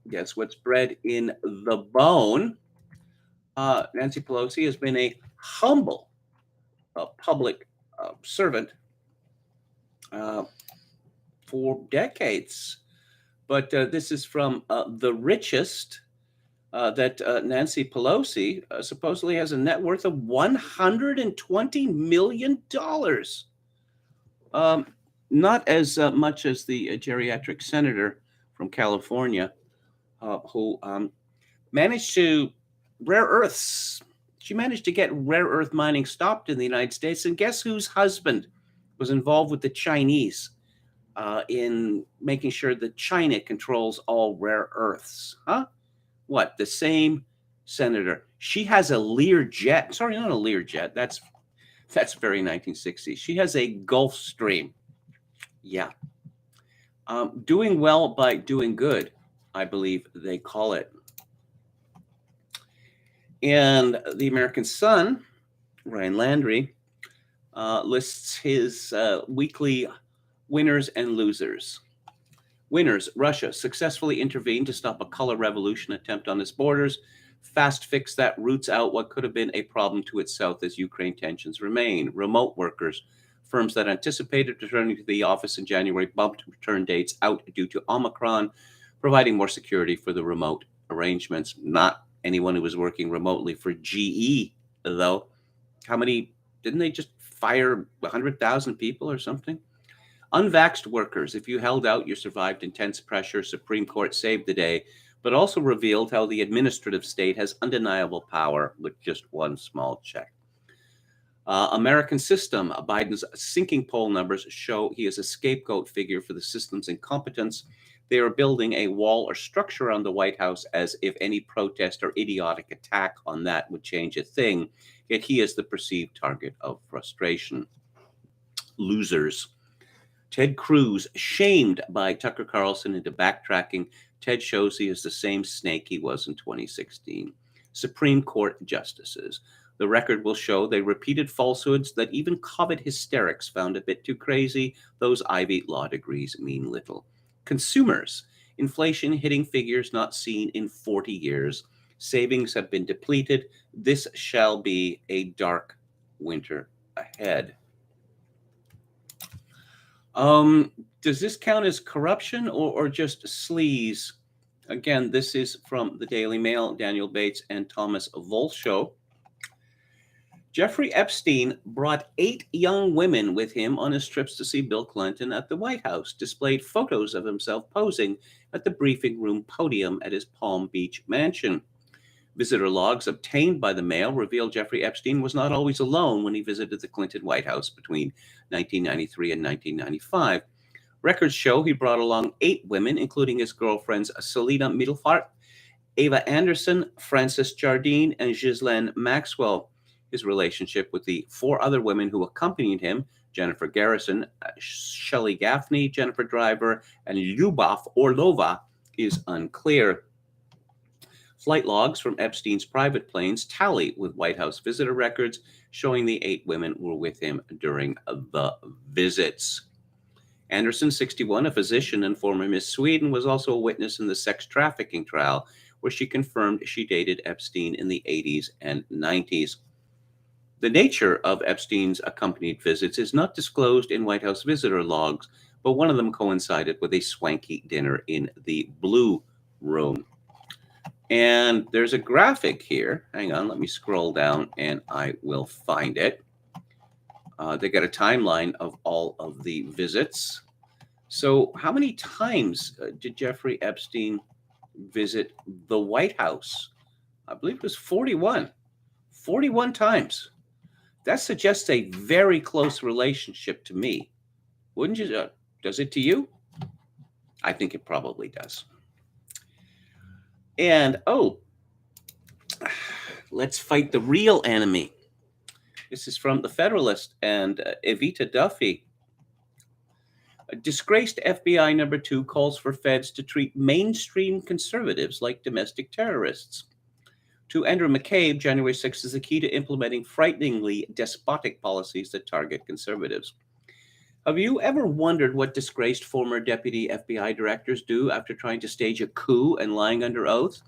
Guess what's bred in the bone? Nancy Pelosi has been a humble public servant for decades. But this is from The Richest, that Nancy Pelosi supposedly has a net worth of $120 million. Not as much as the geriatric senator from California who managed to rare earths. She managed to get rare earth mining stopped in the United States. And guess whose husband was involved with the Chinese in making sure that China controls all rare earths? Huh? What? The same senator. She has a Learjet. Sorry, not a Learjet. That's very 1960s. She has a Gulfstream. Yeah. Doing well by doing good, I believe they call it. And the American Sun, Ryan Landry, lists his weekly winners and losers. Winners: Russia successfully intervened to stop a color revolution attempt on its borders. Fast fix that roots out what could have been a problem to its south as Ukraine tensions remain. Remote workers: firms that anticipated returning to the office in January bumped return dates out due to Omicron, providing more security for the remote arrangements. Not anyone who was working remotely for GE, though. How many? Didn't they just fire 100,000 people or something? Unvaxxed workers: if you held out, you survived intense pressure. Supreme Court saved the day, but also revealed how the administrative state has undeniable power with just one small check. American system: Biden's sinking poll numbers show he is a scapegoat figure for the system's incompetence. They are building a wall or structure around the White House as if any protest or idiotic attack on that would change a thing, yet he is the perceived target of frustration. Losers. Ted Cruz shamed by Tucker Carlson into backtracking. Ted shows he is the same snake he was in 2016. Supreme Court justices. The record will show they repeated falsehoods that even COVID hysterics found a bit too crazy. Those Ivy law degrees mean little. Consumers. Inflation hitting figures not seen in 40 years. Savings have been depleted. This shall be a dark winter ahead. Does this count as corruption or just sleaze? Again, this is from the Daily Mail, Daniel Bates and Thomas Volshow. Jeffrey Epstein brought 8 young women with him on his trips to see Bill Clinton at the White House, displayed photos of himself posing at the briefing room podium at his Palm Beach mansion. Visitor logs obtained by the Mail reveal Jeffrey Epstein was not always alone when he visited the Clinton White House between 1993 and 1995. Records show he brought along 8 women, including his girlfriends Selena Middelfart, Ava Anderson, Frances Jardine, and Ghislaine Maxwell. His relationship with the 4 other women who accompanied him, Jennifer Garrison, Shelley Gaffney, Jennifer Driver, and Lyubov Orlova, is unclear. Flight logs from Epstein's private planes tally with White House visitor records, showing the 8 women were with him during the visits. Anderson, 61, a physician and former Miss Sweden, was also a witness in the sex trafficking trial, where she confirmed she dated Epstein in the 80s and 90s. The nature of Epstein's accompanied visits is not disclosed in White House visitor logs, but one of them coincided with a swanky dinner in the Blue Room. And there's a graphic here. Hang on, let me scroll down and I will find it. They got a timeline of all of the visits. So how many times did Jeffrey Epstein visit the White House? I believe it was 41. 41 times. That suggests a very close relationship to me. Wouldn't you? Does it to you? I think it probably does. And, let's fight the real enemy. This is from The Federalist and Evita Duffy. A disgraced FBI number 2 calls for feds to treat mainstream conservatives like domestic terrorists. To Andrew McCabe, January 6th is the key to implementing frighteningly despotic policies that target conservatives. Have you ever wondered what disgraced former deputy FBI directors do after trying to stage a coup and lying under oath?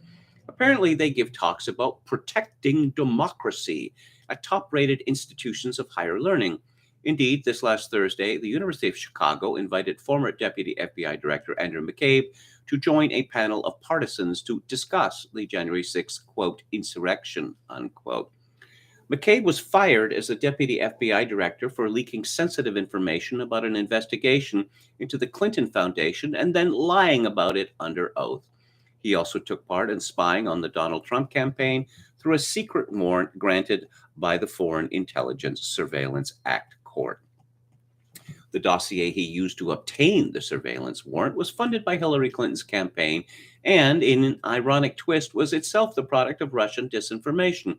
Apparently, they give talks about protecting democracy at top-rated institutions of higher learning. Indeed, this last Thursday, the University of Chicago invited former Deputy FBI Director Andrew McCabe to join a panel of partisans to discuss the January 6th, quote, insurrection, unquote. McCabe was fired as the Deputy FBI Director for leaking sensitive information about an investigation into the Clinton Foundation and then lying about it under oath. He also took part in spying on the Donald Trump campaign through a secret warrant granted by the Foreign Intelligence Surveillance Act court. The dossier he used to obtain the surveillance warrant was funded by Hillary Clinton's campaign and, in an ironic twist, was itself the product of Russian disinformation.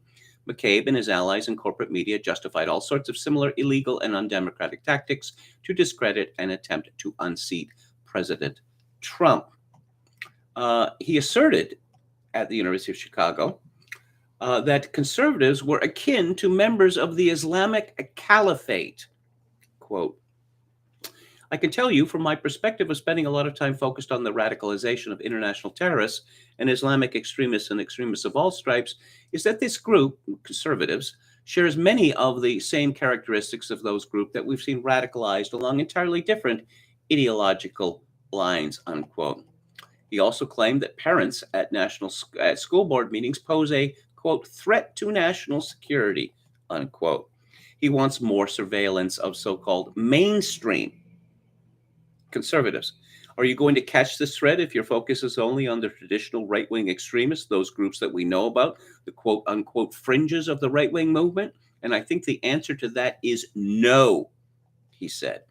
McCabe and his allies in corporate media justified all sorts of similar illegal and undemocratic tactics to discredit and attempt to unseat President Trump. He asserted at the University of Chicago that conservatives were akin to members of the Islamic Caliphate. Quote, I can tell you from my perspective of spending a lot of time focused on the radicalization of international terrorists and Islamic extremists and extremists of all stripes, is that this group, conservatives, shares many of the same characteristics of those groups that we've seen radicalized along entirely different ideological lines, unquote. He also claimed that parents at school board meetings pose a, quote, threat to national security, unquote. He wants more surveillance of so-called mainstream conservatives. Are you going to catch this thread if your focus is only on the traditional right-wing extremists, those groups that we know about, the quote-unquote fringes of the right-wing movement? And I think the answer to that is no, he said.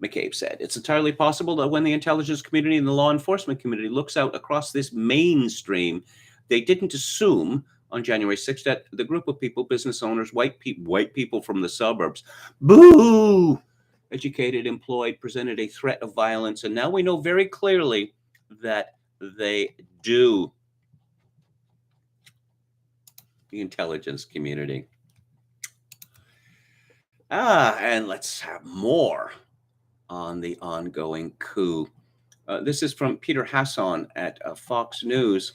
McCabe said. It's entirely possible that when the intelligence community and the law enforcement community looks out across this mainstream, they didn't assume on January 6th that the group of people, business owners, white people from the suburbs, boo, educated, employed, presented a threat of violence. And now we know very clearly that they do. The intelligence community. And let's have more on the ongoing coup. This is from Peter Hasson at Fox News.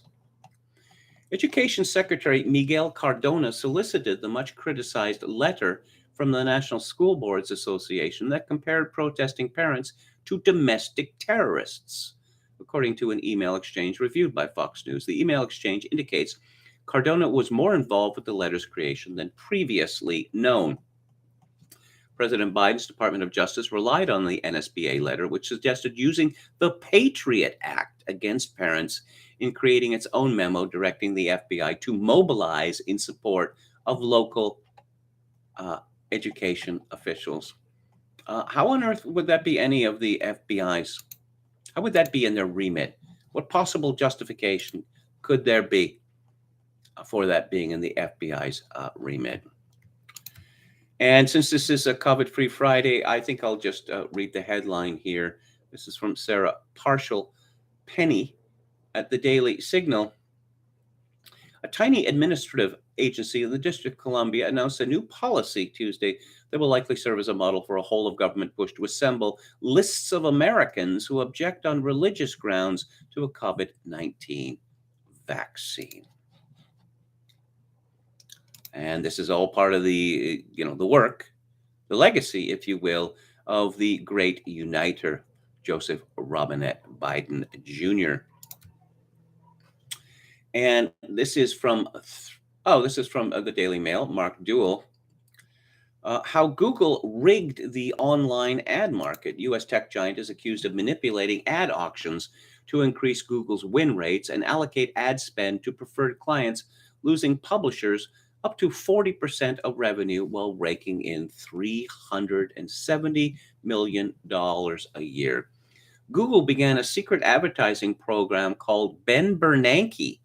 Education Secretary Miguel Cardona solicited the much criticized letter from the National School Boards Association that compared protesting parents to domestic terrorists. According to an email exchange reviewed by Fox News, the email exchange indicates Cardona was more involved with the letter's creation than previously known. President Biden's Department of Justice relied on the NSBA letter, which suggested using the Patriot Act against parents in creating its own memo directing the FBI to mobilize in support of local education officials. How on earth would that be any of the FBI's? How would that be in their remit? What possible justification could there be for that being in the FBI's remit? And since this is a COVID-free Friday, I think I'll just read the headline here. This is from Sarah Partial Penny at the Daily Signal. A tiny administrative agency in the District of Columbia announced a new policy Tuesday that will likely serve as a model for a whole-of-government push to assemble lists of Americans who object on religious grounds to a COVID-19 vaccine. And this is all part of the, the work, the legacy, if you will, of the great uniter, Joseph Robinette Biden Jr. And this is from the Daily Mail, Mark Duell. How Google rigged the online ad market. U.S. tech giant is accused of manipulating ad auctions to increase Google's win rates and allocate ad spend to preferred clients, losing publishers up to 40% of revenue while raking in $370 million a year. Google began a secret advertising program called Ben Bernanke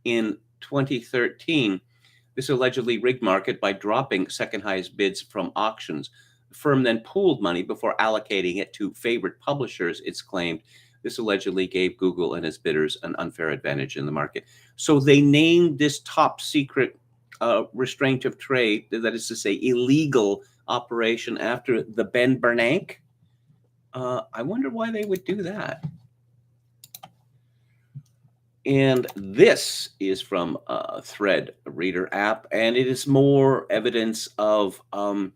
in 2013. This allegedly rigged market by dropping second highest bids from auctions. The firm then pooled money before allocating it to favored publishers, it's claimed. This allegedly gave Google and its bidders an unfair advantage in the market. So they named this top secret restraint of trade, that is to say, illegal operation, after the Ben Bernanke. I wonder why they would do that. And this is from a Thread Reader app, and it is more evidence of the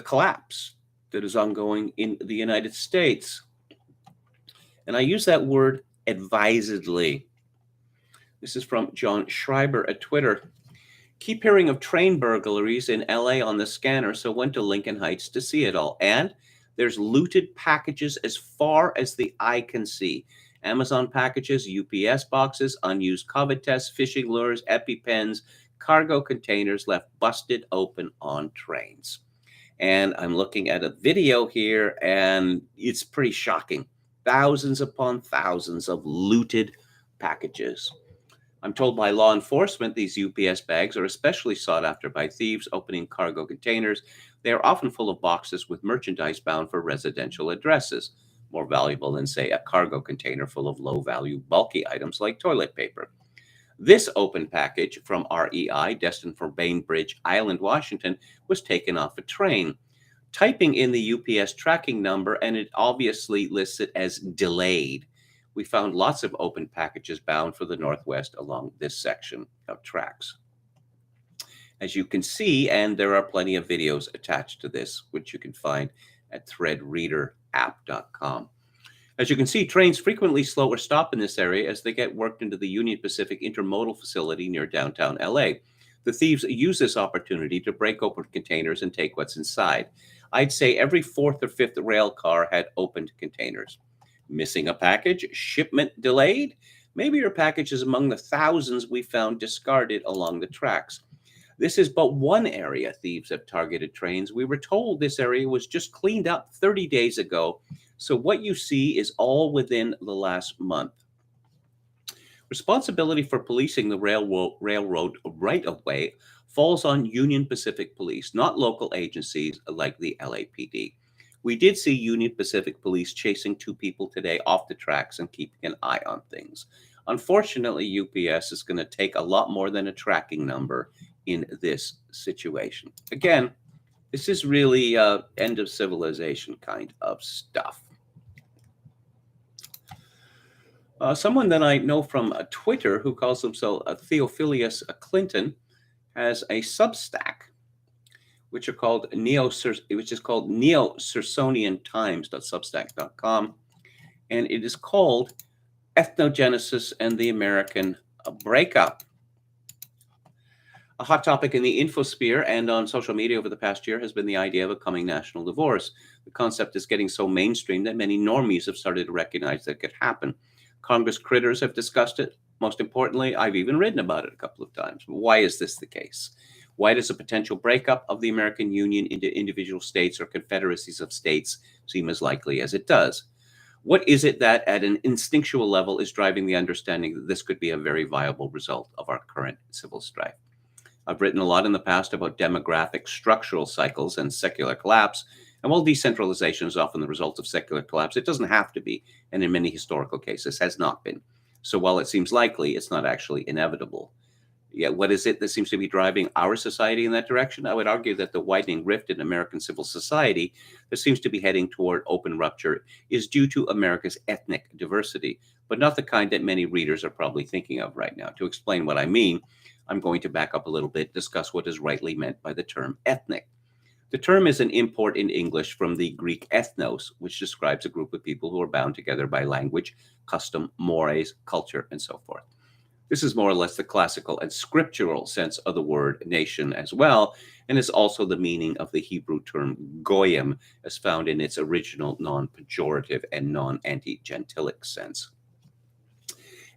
collapse that is ongoing in the United States. And I use that word advisedly. This is from John Schreiber at Twitter. Keep hearing of train burglaries in LA on the scanner, so went to Lincoln Heights to see it all. And there's looted packages as far as the eye can see. Amazon packages, UPS boxes, unused COVID tests, fishing lures, EpiPens, cargo containers left busted open on trains. And I'm looking at a video here, and it's pretty shocking. Thousands upon thousands of looted packages. I'm told by law enforcement these UPS bags are especially sought after by thieves opening cargo containers. They are often full of boxes with merchandise bound for residential addresses, more valuable than, say, a cargo container full of low-value, bulky items like toilet paper. This open package from REI, destined for Bainbridge Island, Washington, was taken off a train. Typing in the UPS tracking number, and it obviously lists it as delayed. We found lots of open packages bound for the Northwest along this section of tracks. As you can see, and there are plenty of videos attached to this, which you can find at threadreaderapp.com. As you can see, trains frequently slow or stop in this area as they get worked into the Union Pacific Intermodal Facility near downtown LA. The thieves use this opportunity to break open containers and take what's inside. I'd say every fourth or fifth rail car had opened containers. Missing a package? Shipment delayed? Maybe your package is among the thousands we found discarded along the tracks. This is but one area thieves have targeted trains. We were told this area was just cleaned up 30 days ago. So what you see is all within the last month. Responsibility for policing the railroad right of way falls on Union Pacific Police, not local agencies like the LAPD. We did see Union Pacific Police chasing two people today off the tracks and keeping an eye on things. Unfortunately, UPS is going to take a lot more than a tracking number in this situation. Again, this is really end of civilization kind of stuff. Someone that I know from Twitter who calls himself Theophilus Clinton has a Substack, which is called neocersoniantimes.substack.com, and it is called Ethnogenesis and the American Breakup. A hot topic in the infosphere and on social media over the past year has been the idea of a coming national divorce. The concept is getting so mainstream that many normies have started to recognize that it could happen. Congress critters have discussed it. Most importantly, I've even written about it a couple of times. Why is this the case? Why does a potential breakup of the American Union into individual states or confederacies of states seem as likely as it does? What is it that at an instinctual level is driving the understanding that this could be a very viable result of our current civil strife? I've written a lot in the past about demographic structural cycles and secular collapse. And while decentralization is often the result of secular collapse, it doesn't have to be, and in many historical cases has not been. So while it seems likely, it's not actually inevitable. Yet what is it that seems to be driving our society in that direction? I would argue that the widening rift in American civil society that seems to be heading toward open rupture is due to America's ethnic diversity, but not the kind that many readers are probably thinking of right now. To explain what I mean, I'm going to back up a little bit, discuss what is rightly meant by the term ethnic. The term is an import in English from the Greek ethnos, which describes a group of people who are bound together by language, custom, mores, culture, and so forth. This is more or less the classical and scriptural sense of the word nation as well, and is also the meaning of the Hebrew term goyim, as found in its original non-pejorative and non-anti-gentilic sense.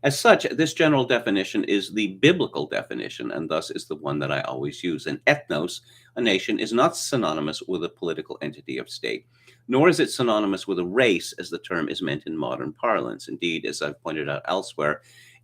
As such, this general definition is the biblical definition, and thus is the one that I always use. An ethnos, a nation, is not synonymous with a political entity of state, nor is it synonymous with a race as the term is meant in modern parlance. Indeed, as I've pointed out elsewhere,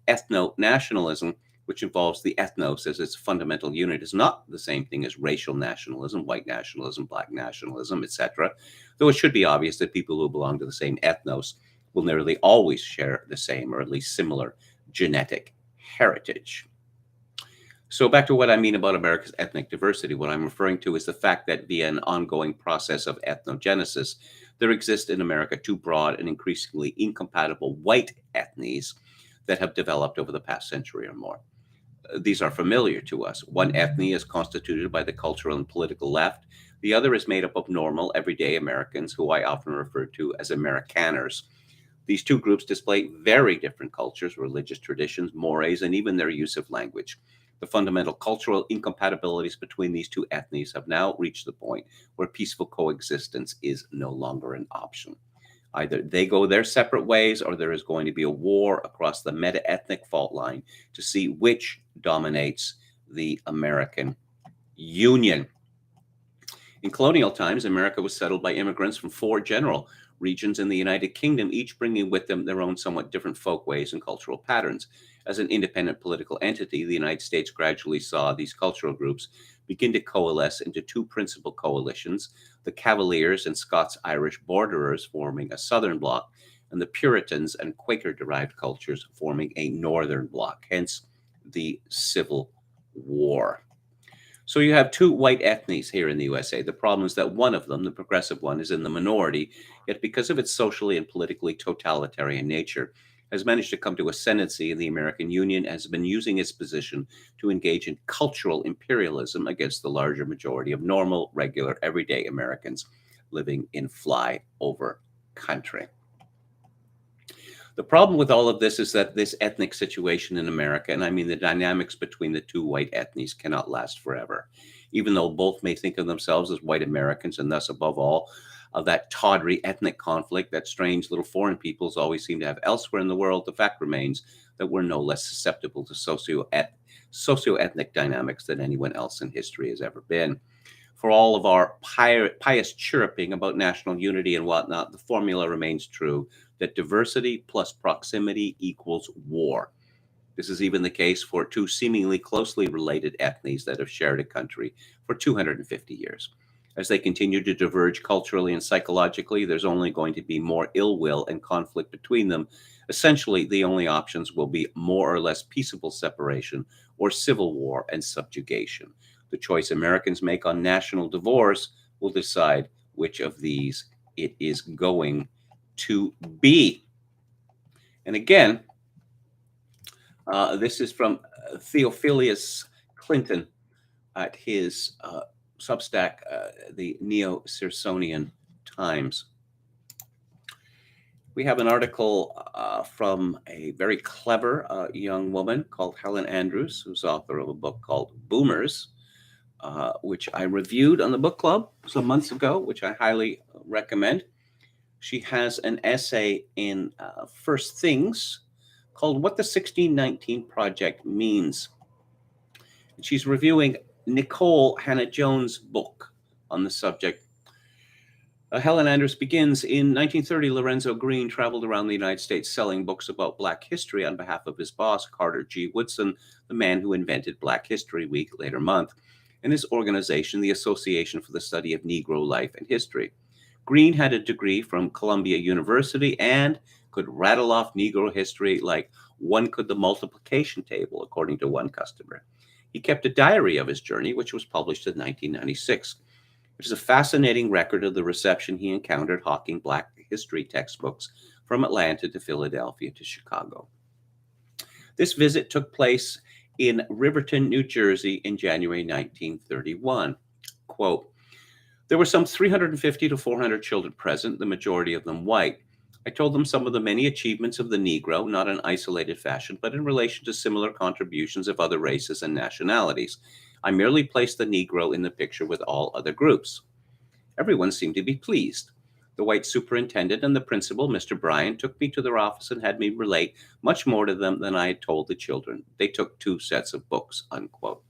ethno-nationalism, which involves the ethnos as its fundamental unit, is not the same thing as racial nationalism, white nationalism, black nationalism, etc., though it should be obvious that people who belong to the same ethnos will nearly always share the same or at least similar genetic heritage. So back to what I mean about America's ethnic diversity. What I'm referring to is the fact that via an ongoing process of ethnogenesis, there exist in America two broad and increasingly incompatible white ethnies that have developed over the past century or more. These are familiar to us. One ethne is constituted by the cultural and political left. The other is made up of normal, everyday Americans who I often refer to as Amerikaners. These two groups display very different cultures, religious traditions, mores, and even their use of language. The fundamental cultural incompatibilities between these two ethnies have now reached the point where peaceful coexistence is no longer an option. Either they go their separate ways, or there is going to be a war across the meta-ethnic fault line to see which dominates the American Union. In colonial times, America was settled by immigrants from four general regions in the United Kingdom, each bringing with them their own somewhat different folkways and cultural patterns. As an independent political entity, the United States gradually saw these cultural groups begin to coalesce into two principal coalitions, the Cavaliers and Scots-Irish borderers forming a southern bloc, and the Puritans and Quaker-derived cultures forming a northern bloc, hence the Civil War. So you have two white ethnies here in the USA. The problem is that one of them, the progressive one, is in the minority, yet because of its socially and politically totalitarian nature, has managed to come to ascendancy in the American Union, has been using its position to engage in cultural imperialism against the larger majority of normal, regular, everyday Americans living in flyover country. The problem with all of this is that this ethnic situation in America, and I mean the dynamics between the two white ethnies, cannot last forever. Even though both may think of themselves as white Americans and thus, above all, of that tawdry ethnic conflict that strange little foreign peoples always seem to have elsewhere in the world, the fact remains that we're no less susceptible to socioethnic dynamics than anyone else in history has ever been. For all of our pious chirruping about national unity and whatnot, the formula remains true that diversity plus proximity equals war. This is even the case for two seemingly closely related ethnies that have shared a country for 250 years. As they continue to diverge culturally and psychologically, there's only going to be more ill will and conflict between them. Essentially, the only options will be more or less peaceable separation or civil war and subjugation. The choice Americans make on national divorce will decide which of these it is going to be. And again, this is from Theophilus Clinton at his Substack, the Neo-Ciceronian Times. We have an article from a very clever young woman called Helen Andrews, who's author of a book called Boomers, which I reviewed on the book club some months ago, which I highly recommend. She has an essay in First Things called What the 1619 Project Means. She's reviewing Nicole Hannah-Jones' book on the subject. Helen Andrews begins, in 1930, Lorenzo Green traveled around the United States selling books about Black history on behalf of his boss, Carter G. Woodson, the man who invented Black History Week later month, and his organization, the Association for the Study of Negro Life and History. Green had a degree from Columbia University and could rattle off Negro history like one could the multiplication table, according to one customer. He kept a diary of his journey, which was published in 1996. It is a fascinating record of the reception he encountered hawking Black history textbooks from Atlanta to Philadelphia to Chicago. This visit took place in Riverton, New Jersey in January 1931. Quote, there were some 350 to 400 children present, the majority of them white. I told them some of the many achievements of the Negro, not in isolated fashion, but in relation to similar contributions of other races and nationalities. I merely placed the Negro in the picture with all other groups. Everyone seemed to be pleased. The white superintendent and the principal, Mr. Bryan, took me to their office and had me relate much more to them than I had told the children. They took 2 sets of books, unquote.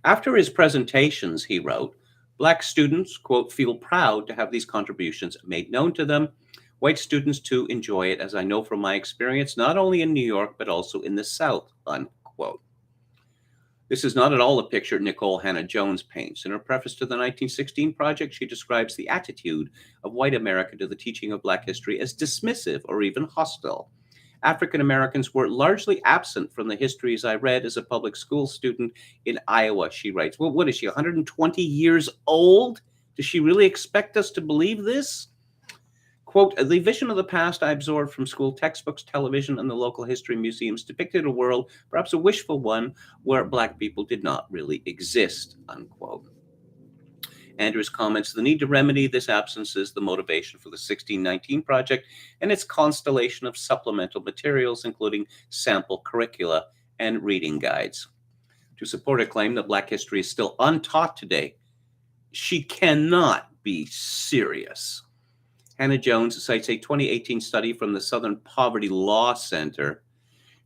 After his presentations, he wrote, Black students, quote, feel proud to have these contributions made known to them. White students, too, enjoy it, as I know from my experience, not only in New York, but also in the South, unquote. This is not at all the picture Nicole Hannah-Jones paints. In her preface to the 1916 project, she describes the attitude of white America to the teaching of Black history as dismissive or even hostile. African Americans were largely absent from the histories I read as a public school student in Iowa, she writes. Well, what is she, 120 years old? Does she really expect us to believe this? Quote, the vision of the past I absorbed from school textbooks, television, and the local history museums depicted a world, perhaps a wishful one, where Black people did not really exist, unquote. Andrews comments, the need to remedy this absence is the motivation for the 1619 project and its constellation of supplemental materials, including sample curricula and reading guides. To support a claim that Black history is still untaught today, she cannot be serious. Hannah-Jones cites a 2018 study from the Southern Poverty Law Center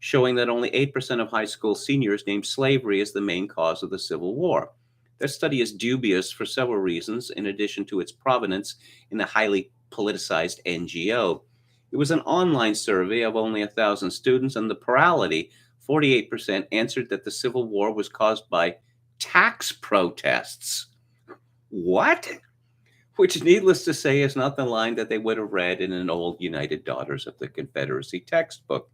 showing that only 8% of high school seniors named slavery as the main cause of the Civil War. This study is dubious for several reasons, in addition to its provenance in a highly politicized NGO. It was an online survey of only 1,000 students, and the plurality, 48%, answered that the Civil War was caused by tax protests. What? Which, needless to say, is not the line that they would have read in an old United Daughters of the Confederacy textbook.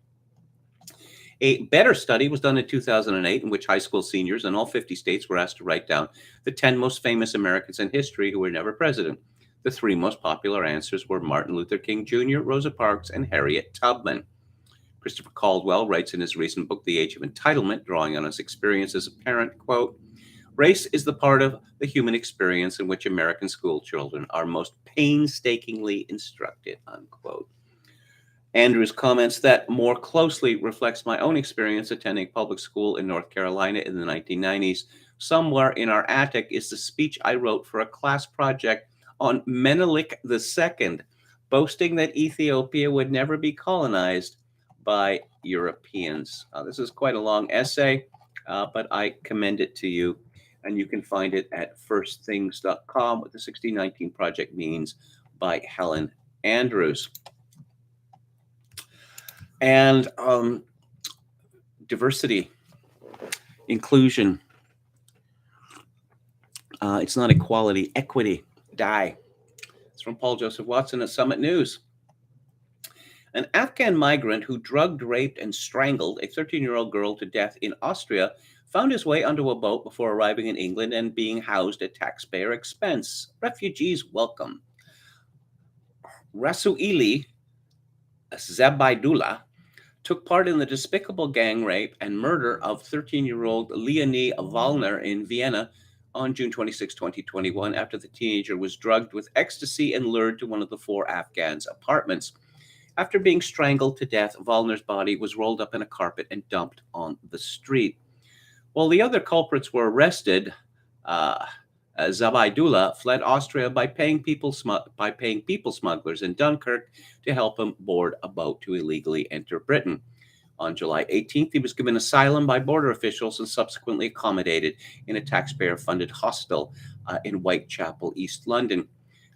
A better study was done in 2008 in which high school seniors in all 50 states were asked to write down the 10 most famous Americans in history who were never president. The 3 most popular answers were Martin Luther King Jr., Rosa Parks, and Harriet Tubman. Christopher Caldwell writes in his recent book, The Age of Entitlement, drawing on his experience as a parent, quote, race is the part of the human experience in which American school children are most painstakingly instructed, unquote. Andrews comments that more closely reflects my own experience attending public school in North Carolina in the 1990s. Somewhere in our attic is the speech I wrote for a class project on Menelik II, boasting that Ethiopia would never be colonized by Europeans. This is quite a long essay, but I commend it to you. And you can find it at firstthings.com, what the 1619 Project means, by Helen Andrews. And diversity, inclusion. It's not equality, equity, die. It's from Paul Joseph Watson at Summit News. An Afghan migrant who drugged, raped, and strangled a 13-year-old girl to death in Austria found his way onto a boat before arriving in England and being housed at taxpayer expense. Refugees welcome. Rasuili Zabaidullah took part in the despicable gang rape and murder of 13-year-old Leonie Wallner in Vienna on June 26, 2021, after the teenager was drugged with ecstasy and lured to one of the 4 Afghans' apartments. After being strangled to death, Wallner's body was rolled up in a carpet and dumped on the street. While the other culprits were arrested, Zabaidullah fled Austria by paying people smugglers in Dunkirk to help him board a boat to illegally enter Britain. On July 18th, he was given asylum by border officials and subsequently accommodated in a taxpayer-funded hostel in Whitechapel, East London.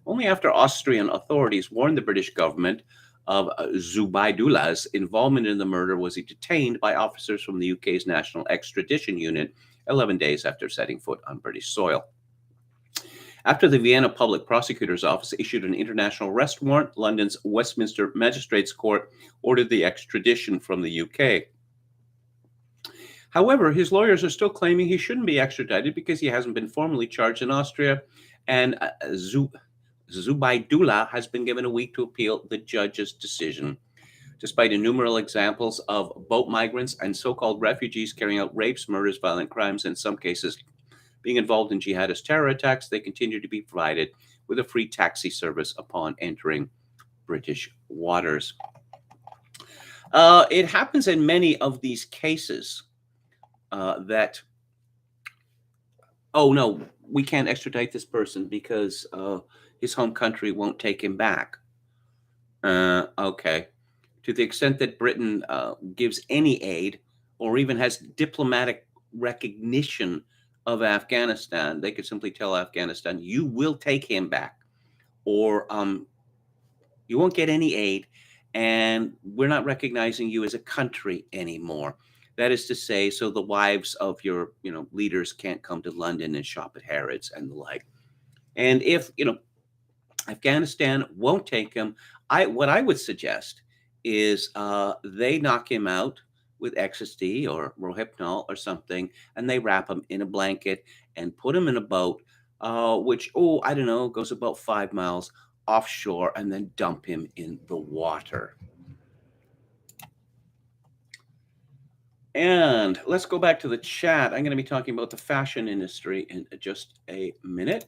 Only after Austrian authorities warned the British government of Zubaidullah's involvement in the murder was he detained by officers from the UK's National Extradition Unit 11 days after setting foot on British soil. After the Vienna Public Prosecutor's Office issued an international arrest warrant, London's Westminster Magistrates Court ordered the extradition from the UK. However, his lawyers are still claiming he shouldn't be extradited because he hasn't been formally charged in Austria, and Zubaidullah has been given a week to appeal the judge's decision. Despite innumerable examples of boat migrants and so-called refugees carrying out rapes, murders, violent crimes, and in some cases being involved in jihadist terror attacks, they continue to be provided with a free taxi service upon entering British waters. It happens in many of these cases that, oh no, we can't extradite this person because his home country won't take him back. Okay. To the extent that Britain gives any aid or even has diplomatic recognition of Afghanistan, they could simply tell Afghanistan, you will take him back, or you won't get any aid, and we're not recognizing you as a country anymore. That is to say, so the wives of your, leaders can't come to London and shop at Harrods and the like. And if, Afghanistan won't take him, what I would suggest is they knock him out with ecstasy or Rohypnol or something, and they wrap him in a blanket and put him in a boat, which, I don't know, goes about 5 miles offshore, and then dump him in the water. And let's go back to the chat. I'm going to be talking about the fashion industry in just a minute.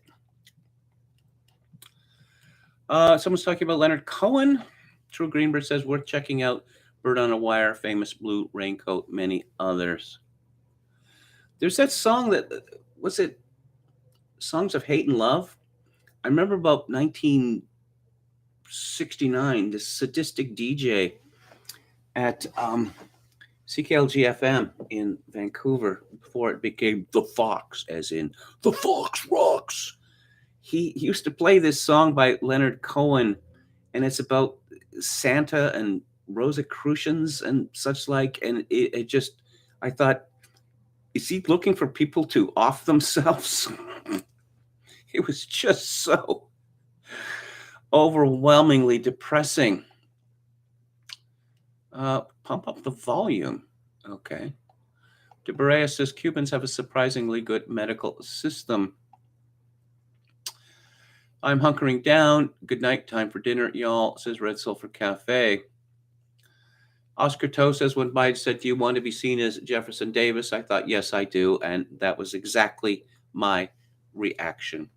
Someone's talking about Leonard Cohen. True Greenberg says worth checking out. Bird on a Wire, Famous Blue Raincoat, many others. There's that song that, was it Songs of Hate and Love? I remember about 1969, this sadistic DJ at CKLG FM in Vancouver, before it became The Fox, as in The Fox Rocks. He used to play this song by Leonard Cohen, and it's about Santa and Rosicrucians and such like. And it just, I thought, is he looking for people to off themselves? It was just so overwhelmingly depressing. Pump up the volume. Okay. DeBarea says Cubans have a surprisingly good medical system. I'm hunkering down. Good night. Time for dinner, y'all, says Red Sulphur Cafe. Oscar Toe says, when Biden said, do you want to be seen as Jefferson Davis? I thought, yes, I do. And that was exactly my reaction.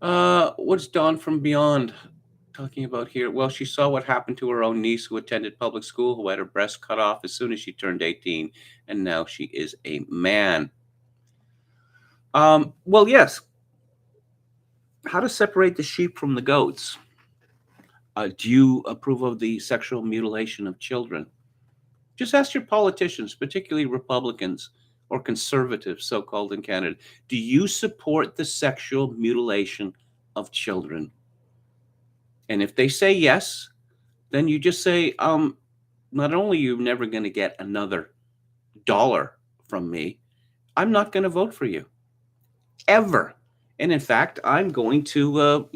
What's Dawn from Beyond talking about here? Well, she saw what happened to her own niece who attended public school, who had her breast cut off as soon as she turned 18. And now she is a man. Well, yes. How to separate the sheep from the goats. Do you approve of the sexual mutilation of children? Just ask your politicians, particularly Republicans or conservatives, so called in Canada. Do you support the sexual mutilation of children? And if they say yes, then you just say, not only are you never going to get another dollar from me, I'm not going to vote for you ever. And in fact, I'm going to,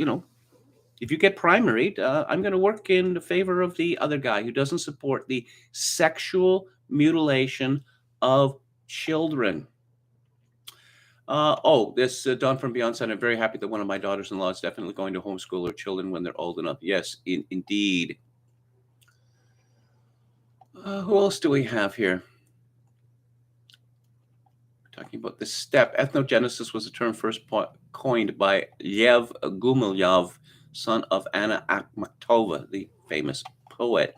if you get primaried, I'm going to work in favor of the other guy who doesn't support the sexual mutilation of children. This Don from Beyond said, I'm very happy that one of my daughters-in-law is definitely going to homeschool her children when they're old enough. Yes, indeed. Who else do we have here? Talking about the step. Ethnogenesis was a term first coined by Lev Gumilyov, son of Anna Akhmatova, the famous poet.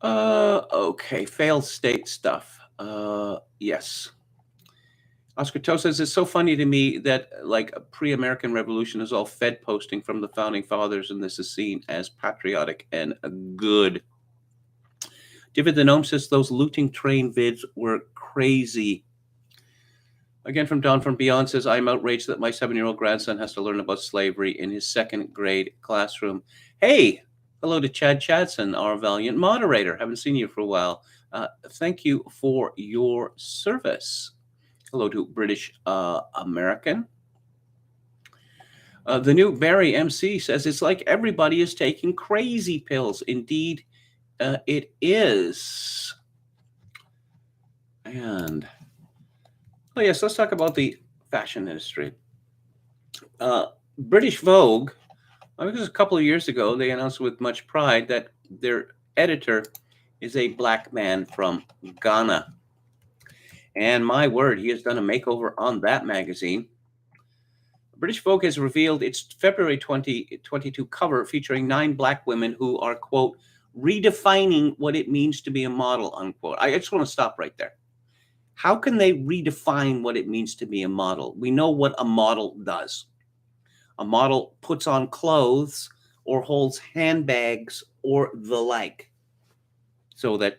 Okay, failed state stuff. Yes. Oscar Toe says, it's so funny to me that like a pre-American Revolution is all Fed posting from the founding fathers, and this is seen as patriotic and good. David the Gnome says those looting train vids were crazy. Again, from Don from Beyond says, I'm outraged that my 7-year-old grandson has to learn about slavery in his 2nd grade classroom. Hey, hello to Chad Chadson, our valiant moderator. Haven't seen you for a while. Thank you for your service. Hello to British American. The new Barry MC says, it's like everybody is taking crazy pills. Indeed, it is. And, oh yes, let's talk about the fashion industry. British Vogue, I think it was a couple of years ago, they announced with much pride that their editor is a black man from Ghana. And my word, he has done a makeover on that magazine. British Vogue has revealed its February 2022 cover featuring 9 black women who are, quote, redefining what it means to be a model, unquote. I just want to stop right there. How can they redefine what it means to be a model? We know what a model does. A model puts on clothes or holds handbags or the like. So that,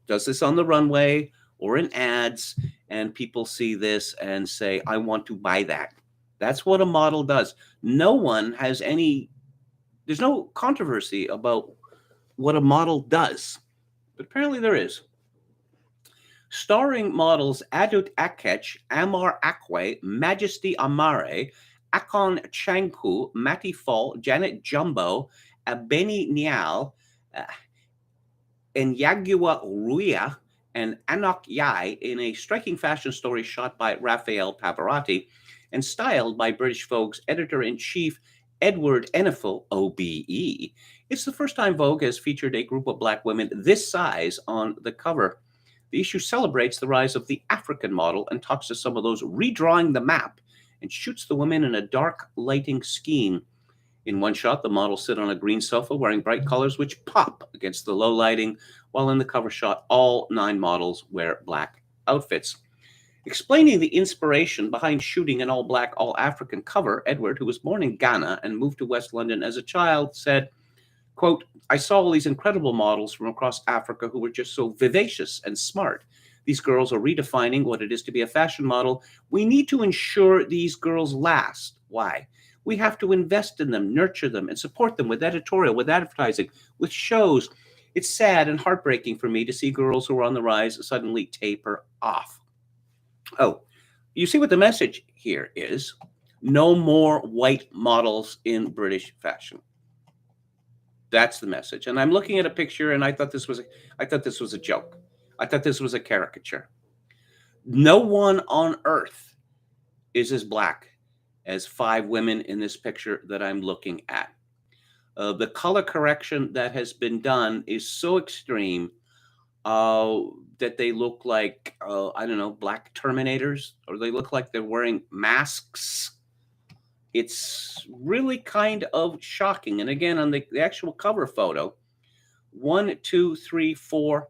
does this on the runway or in ads, and people see this and say, I want to buy that. That's what a model does. There's no controversy about what a model does, but apparently there is. Starring models Adut Akech, Amar Akwe, Majesty Amare, Akon Chanku, Matty Fall, Janet Jumbo, Abeni Nial, Enyagua Ruia, and Anok Yai in a striking fashion story shot by Raphael Pavarotti and styled by British Vogue's editor-in-chief Edward Ennifel, OBE. It's the first time Vogue has featured a group of black women this size on the cover. The issue celebrates the rise of the African model and talks to some of those redrawing the map and shoots the women in a dark lighting scheme. In one shot, the models sit on a green sofa wearing bright colors which pop against the low lighting, while in the cover shot, all 9 models wear black outfits. Explaining the inspiration behind shooting an all-black, all-African cover, Edward, who was born in Ghana and moved to West London as a child, said, quote, I saw all these incredible models from across Africa who were just so vivacious and smart. These girls are redefining what it is to be a fashion model. We need to ensure these girls last. Why? We have to invest in them, nurture them, and support them with editorial, with advertising, with shows. It's sad and heartbreaking for me to see girls who are on the rise suddenly taper off. Oh, you see what the message here is? No more white models in British fashion. That's the message. And I'm looking at a picture, and I thought this was a joke. I thought this was a caricature. No one on earth is as black as 5 women in this picture that I'm looking at. The color correction that has been done is so extreme that they look like, black Terminators, or they look like they're wearing masks. It's really kind of shocking. And again, on the actual cover photo, 1, 2, 3, 4,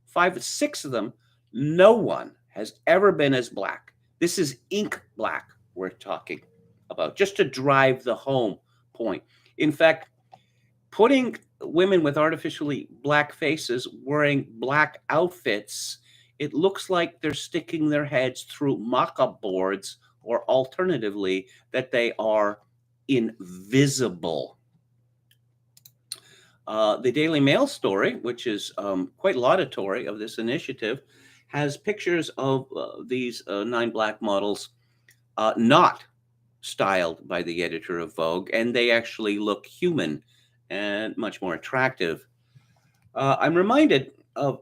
5, 6 of them, no one has ever been as black. This is ink black we're talking about, just to drive the point point. In fact, putting women with artificially black faces wearing black outfits, it looks like they're sticking their heads through mock-up boards, or alternatively, that they are invisible. The Daily Mail story, which is quite laudatory of this initiative, has pictures of these 9 black models not styled by the editor of Vogue, and they actually look human and much more attractive. I'm reminded of,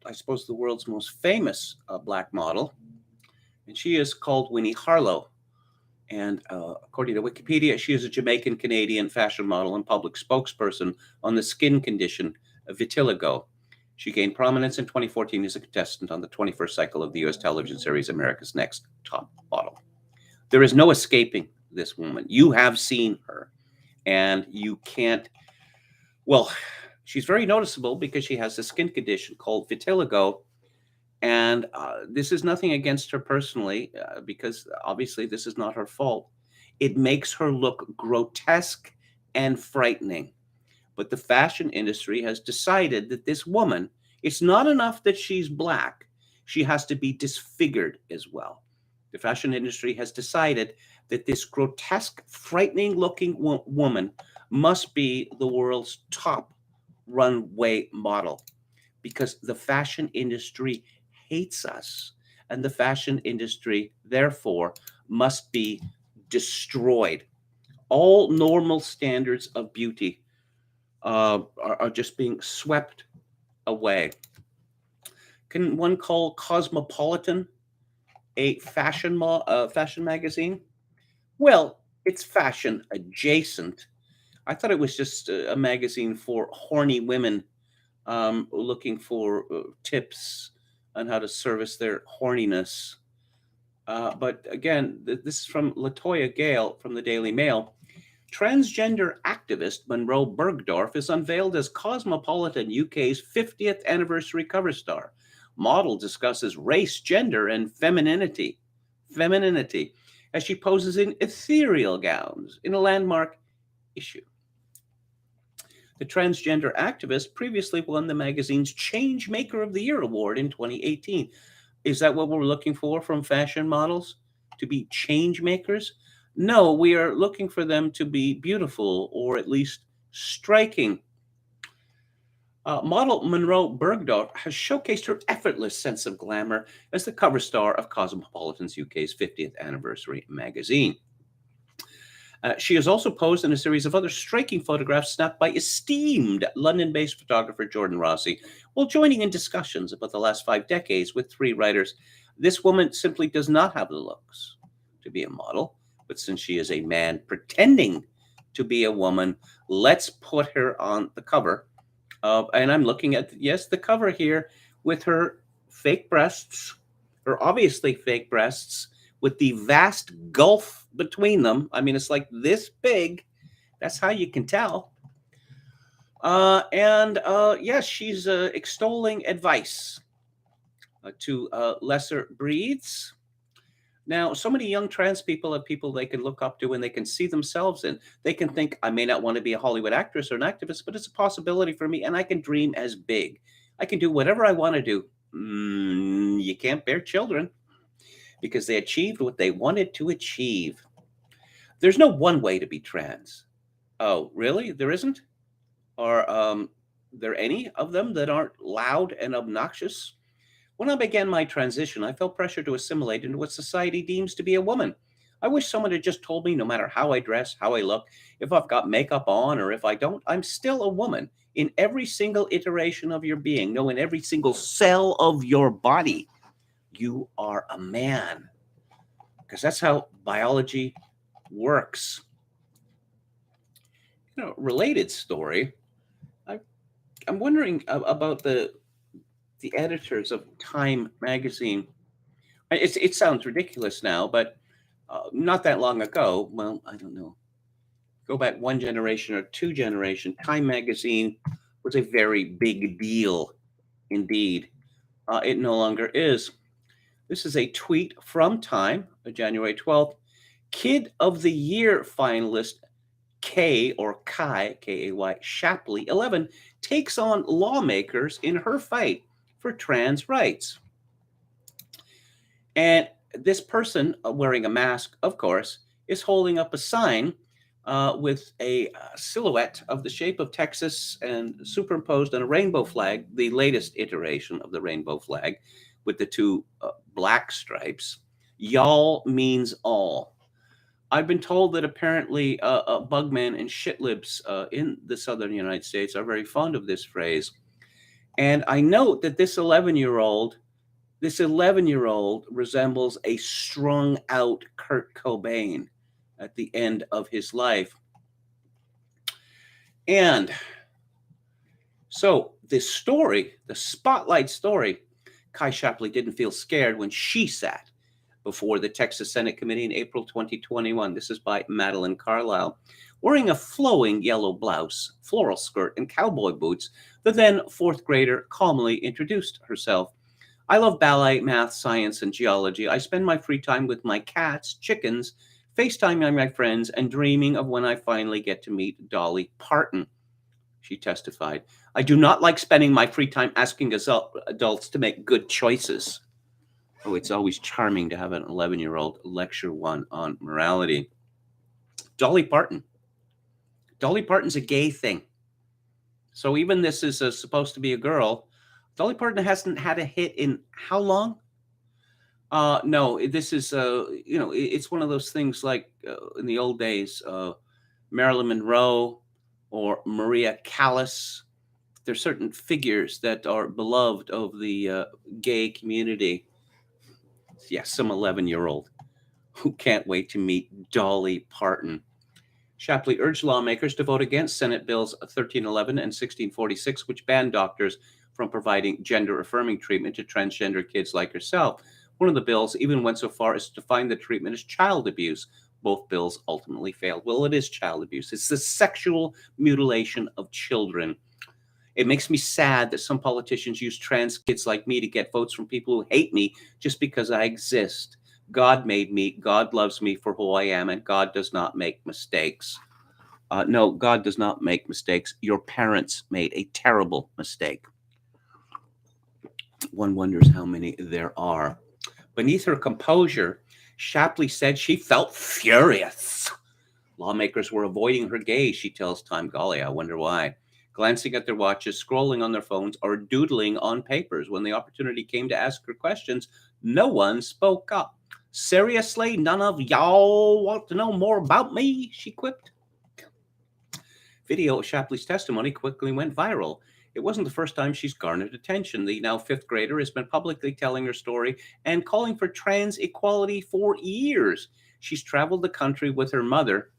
I suppose, the world's most famous black model, and she is called Winnie Harlow. And according to Wikipedia, she is a Jamaican-Canadian fashion model and public spokesperson on the skin condition vitiligo. She gained prominence in 2014 as a contestant on the 21st cycle of the U.S. television series America's Next Top Model. There is no escaping this woman. You have seen her, and you can't. Well, she's very noticeable because she has a skin condition called vitiligo. And this is nothing against her personally, because obviously this is not her fault. It makes her look grotesque and frightening. But the fashion industry has decided that this woman, it's not enough that she's black, she has to be disfigured as well. The fashion industry has decided that this grotesque, frightening looking woman must be the world's top runway model, because the fashion industry hates us, and the fashion industry therefore must be destroyed. All normal standards of beauty are just being swept away. Can one call Cosmopolitan a fashion magazine? Well, it's fashion adjacent. I thought it was just a magazine for horny women looking for tips on how to service their horniness. But again, this is from Latoya Gale from the Daily Mail. Transgender activist Monroe Bergdorf is unveiled as Cosmopolitan UK's 50th anniversary cover star. Model discusses race, gender, and femininity as she poses in ethereal gowns in a landmark issue. The transgender activist previously won the magazine's Change Maker of the Year award in 2018. Is that what we're looking for from fashion models? To be change makers? No, we are looking for them to be beautiful, or at least striking. Model Monroe Bergdorf has showcased her effortless sense of glamour as the cover star of Cosmopolitan's UK's 50th anniversary magazine. She has also posed in a series of other striking photographs snapped by esteemed London-based photographer Jordan Rossi, while joining in discussions about the last 5 decades with 3 writers. This woman simply does not have the looks to be a model, but since she is a man pretending to be a woman, let's put her on the cover. And I'm looking at, yes, the cover here with her fake breasts, her obviously fake breasts, with the vast gulf between them. I mean, it's like this big. That's how you can tell. Yes, she's extolling advice to lesser breeds. Now, so many young trans people have people they can look up to and they can see themselves in. They can think, I may not want to be a Hollywood actress or an activist, but it's a possibility for me, and I can dream as big. I can do whatever I want to do. You can't bear children, because they achieved what they wanted to achieve. There's no one way to be trans. Oh, really? There isn't? Are there any of them that aren't loud and obnoxious? When I began my transition, I felt pressure to assimilate into what society deems to be a woman. I wish someone had just told me no matter how I dress, how I look, if I've got makeup on or if I don't, I'm still a woman in every single iteration of your being. No, in every single cell of your body. You are a man, because that's how biology works. Related story. I'm wondering about the editors of Time magazine. It sounds ridiculous now, but not that long ago, well, I don't know, go back 1 generation or 2 generation, Time magazine was a very big deal indeed. It no longer is. This is a tweet from Time, January 12th. Kid of the Year finalist Kay or Kai, K-A-Y, Shapley, 11, takes on lawmakers in her fight for trans rights. And this person, wearing a mask, of course, is holding up a sign with a silhouette of the shape of Texas and superimposed on a rainbow flag, the latest iteration of the rainbow flag with the two black stripes. Y'all means all. I've been told that apparently bugmen and shitlibs in the southern United States are very fond of this phrase. And I note that this 11-year-old resembles a strung out Kurt Cobain at the end of his life. And so this story, the spotlight story, Kai Shapley didn't feel scared when she sat before the Texas Senate Committee in April 2021. This is by Madeline Carlisle. Wearing a flowing yellow blouse, floral skirt, and cowboy boots, the then fourth grader calmly introduced herself. I love ballet, math, science, and geology. I spend my free time with my cats, chickens, FaceTiming my friends, and dreaming of when I finally get to meet Dolly Parton, she testified. I do not like spending my free time asking adults to make good choices. Oh, it's always charming to have an 11-year-old lecture one on morality. Dolly Parton. Dolly Parton's a gay thing. So even this is supposed to be a girl. Dolly Parton hasn't had a hit in how long? No, this is, it's one of those things like in the old days, Marilyn Monroe or Maria Callas. There's certain figures that are beloved of the gay community. Yes, some 11-year-old who can't wait to meet Dolly Parton. Shapley urged lawmakers to vote against Senate Bills 1311 and 1646, which ban doctors from providing gender-affirming treatment to transgender kids like herself. One of the bills even went so far as to define the treatment as child abuse. Both bills ultimately failed. Well, it is child abuse. It's the sexual mutilation of children. It makes me sad that some politicians use trans kids like me to get votes from people who hate me just because I exist. God made me. God loves me for who I am, and God does not make mistakes. No, God does not make mistakes. Your parents made a terrible mistake. One wonders how many there are. Beneath her composure, Shapley said she felt furious. Lawmakers were avoiding her gaze, she tells Time. Golly, I wonder why. Glancing at their watches, scrolling on their phones, or doodling on papers. When the opportunity came to ask her questions, no one spoke up. Seriously, none of y'all want to know more about me, she quipped. Video of Shapley's testimony quickly went viral. It wasn't the first time she's garnered attention. The now fifth grader has been publicly telling her story and calling for trans equality for years. She's traveled the country with her mother,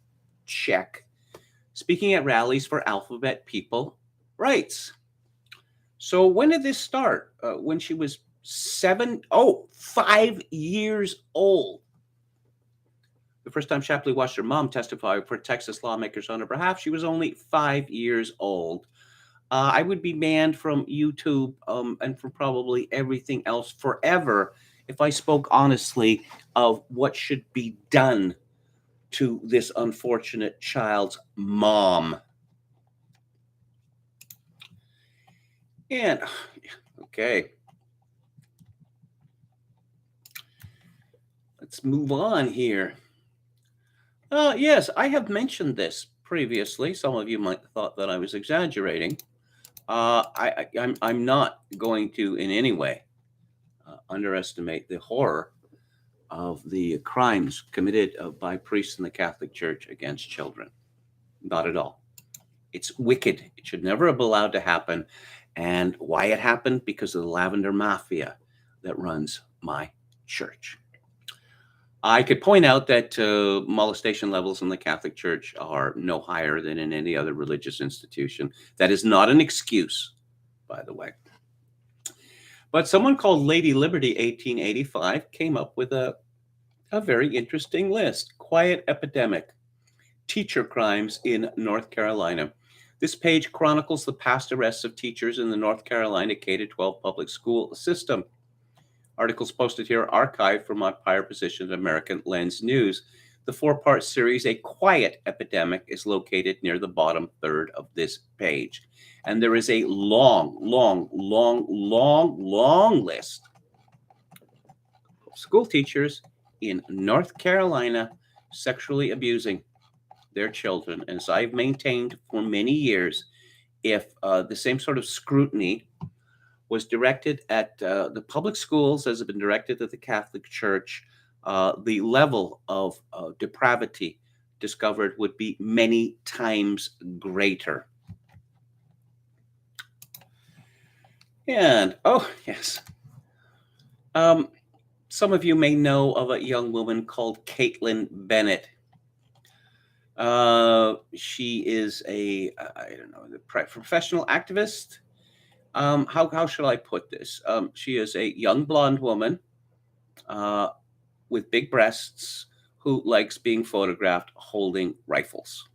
check, speaking at rallies for alphabet people rights. So when did this start? When she was 5 years old. The first time Shapley watched her mom testify for Texas lawmakers on her behalf, she was only 5 years old. I would be banned from YouTube and from probably everything else forever if I spoke honestly of what should be done to this unfortunate child's mom. And, okay. Let's move on here. Yes, I have mentioned this previously. Some of you might have thought that I was exaggerating. I'm not going to in any way underestimate the horror of the crimes committed by priests in the Catholic Church against children. Not at all. It's wicked. It should never have allowed to happen. And why it happened? Because of the Lavender Mafia that runs my church. I could point out that molestation levels in the Catholic Church are no higher than in any other religious institution. That is not an excuse, by the way. But someone called Lady Liberty 1885 came up with a very interesting list. Quiet epidemic, teacher crimes in North Carolina. This page chronicles the past arrests of teachers in the North Carolina K-12 public school system. Articles posted here are archived from my prior position at American Lens News. The four-part series, A Quiet Epidemic, is located near the bottom third of this page. And there is a long list of school teachers in North Carolina sexually abusing their children. And as I've maintained for many years, if the same sort of scrutiny was directed at the public schools as have been directed at the Catholic Church, the level of depravity discovered would be many times greater. And, oh, yes. Some of you may know of a young woman called Caitlyn Bennett. She is a, I don't know, professional activist. How should I put this? She is a young blonde woman with big breasts who likes being photographed holding rifles.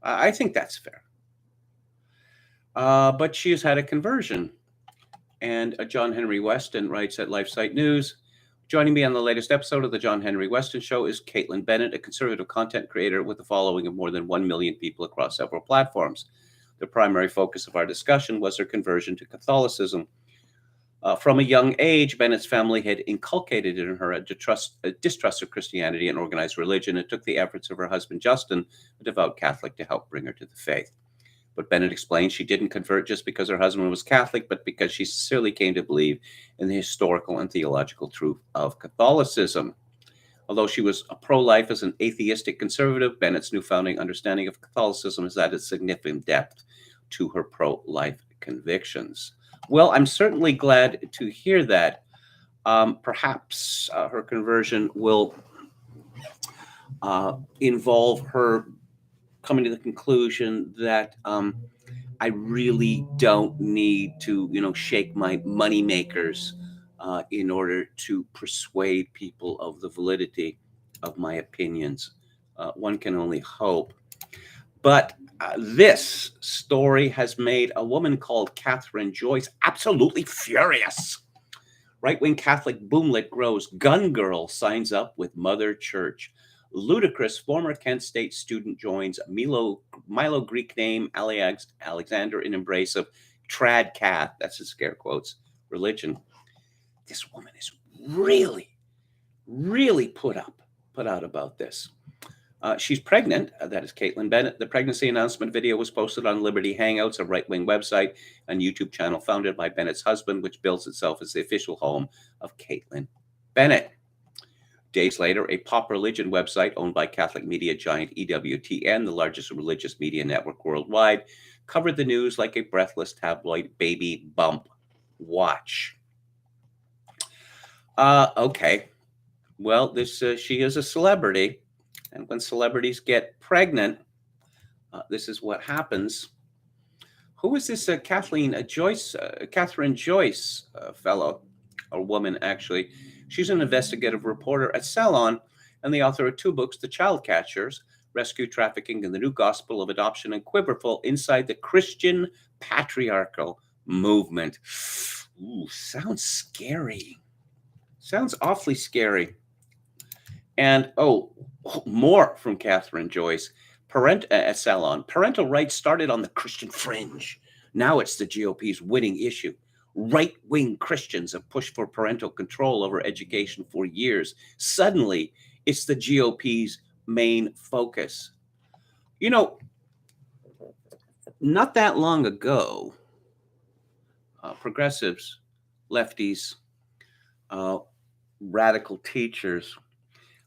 I think that's fair. But she has had a conversion. And John Henry Weston writes at LifeSite News, joining me on the latest episode of the John Henry Weston Show is Caitlyn Bennett, a conservative content creator with a following of more than 1 million people across several platforms. The primary focus of our discussion was her conversion to Catholicism. From a young age, Bennett's family had inculcated in her a distrust of Christianity and organized religion. It took the efforts of her husband, Justin, a devout Catholic, to help bring her to the faith. But Bennett explained she didn't convert just because her husband was Catholic, but because she sincerely came to believe in the historical and theological truth of Catholicism. Although she was pro-life as an atheistic conservative, Bennett's new founding understanding of Catholicism has added significant depth to her pro-life convictions. Well, I'm certainly glad to hear that. Perhaps her conversion will involve her coming to the conclusion that I really don't need to, shake my money makers in order to persuade people of the validity of my opinions. One can only hope. But this story has made a woman called Catherine Joyce absolutely furious. Right-wing Catholic boomlet grows. Gun girl signs up with Mother Church. Ludicrous former Kent State student joins Milo Greek name Alexander in embrace of trad cath, that's his scare quotes, religion. This woman is really put out about this. She's pregnant. That is Caitlyn Bennett. The pregnancy announcement video was posted on Liberty Hangouts, a right-wing website and YouTube channel founded by Bennett's husband, which bills itself as the official home of Caitlyn Bennett. Days later, a pop religion website owned by Catholic media giant EWTN, the largest religious media network worldwide, covered the news like a breathless tabloid baby bump. Watch. Okay. Well, she is a celebrity. And when celebrities get pregnant, this is what happens. Who is this Catherine Joyce fellow, or woman, actually? She's an investigative reporter at Salon and the author of 2 books, The Child Catchers, Rescue Trafficking and the New Gospel of Adoption, and Quiverful Inside the Christian Patriarchal Movement. Ooh, sounds scary. Sounds awfully scary. And, more from Catherine Joyce. At Salon, parental rights started on the Christian fringe. Now it's the GOP's winning issue. Right-wing Christians have pushed for parental control over education for years. Suddenly, it's the GOP's main focus. Not that long ago, progressives, lefties, radical teachers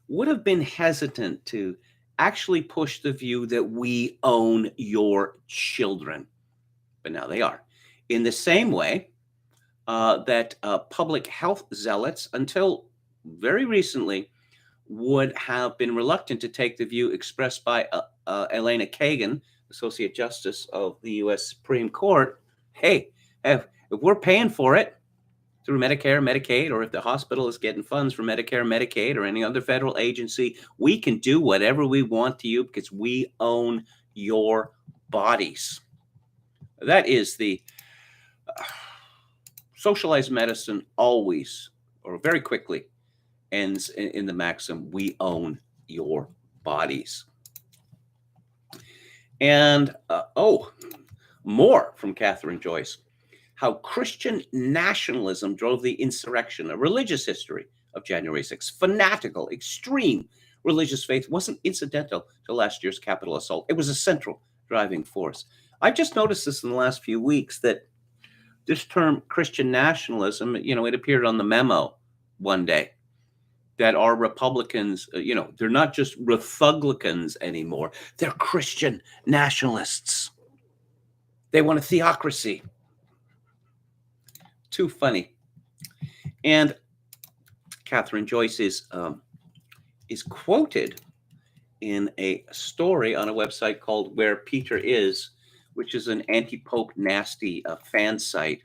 would have been hesitant to actually push the view that we own your children. But now they are. In the same way that public health zealots, until very recently, would have been reluctant to take the view expressed by Elena Kagan, Associate Justice of the U.S. Supreme Court. Hey, if we're paying for it through Medicare, Medicaid, or if the hospital is getting funds from Medicare, Medicaid, or any other federal agency, we can do whatever we want to you because we own your bodies. That is the socialized medicine always, or very quickly, ends in the maxim, we own your bodies. And more from Catherine Joyce. How Christian nationalism drove the insurrection, a religious history of January 6th. Fanatical, extreme religious faith wasn't incidental to last year's Capitol assault. It was a central driving force. I've just noticed this in the last few weeks, that this term Christian nationalism, it appeared on the memo one day, that our Republicans, they're not just Republicans anymore. They're Christian nationalists. They want a theocracy. Too funny. And Catherine Joyce is quoted in a story on a website called Where Peter Is, which is an anti-Pope nasty fan site.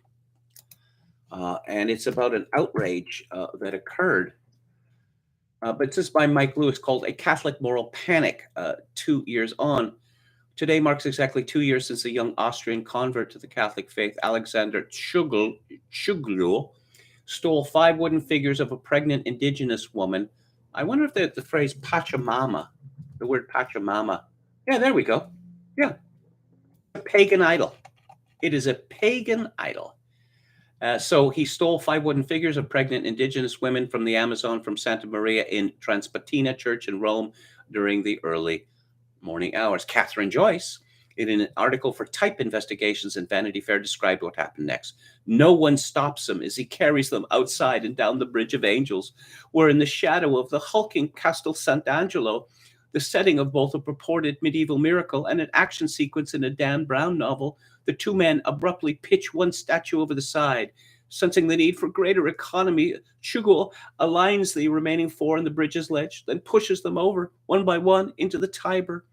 And it's about an outrage that occurred. But it's just by Mike Lewis, called A Catholic Moral Panic, 2 years on. Today marks exactly 2 years since a young Austrian convert to the Catholic faith, Alexander Chuglu, stole 5 wooden figures of a pregnant indigenous woman. I wonder if the phrase Pachamama, the word Pachamama. Yeah, there we go. Yeah. A pagan idol. It is a pagan idol. So he stole 5 wooden figures of pregnant indigenous women from the Amazon from Santa Maria in Transpatina Church in Rome during the early morning hours. Catherine Joyce, in an article for Type Investigations in Vanity Fair, described what happened next. No one stops him as he carries them outside and down the Bridge of Angels, where in the shadow of the hulking Castel Sant'Angelo, the setting of both a purported medieval miracle and an action sequence in a Dan Brown novel, the two men abruptly pitch one statue over the side. Sensing the need for greater economy, Chugul aligns the remaining 4 on the bridge's ledge, then pushes them over, one by one, into the Tiber.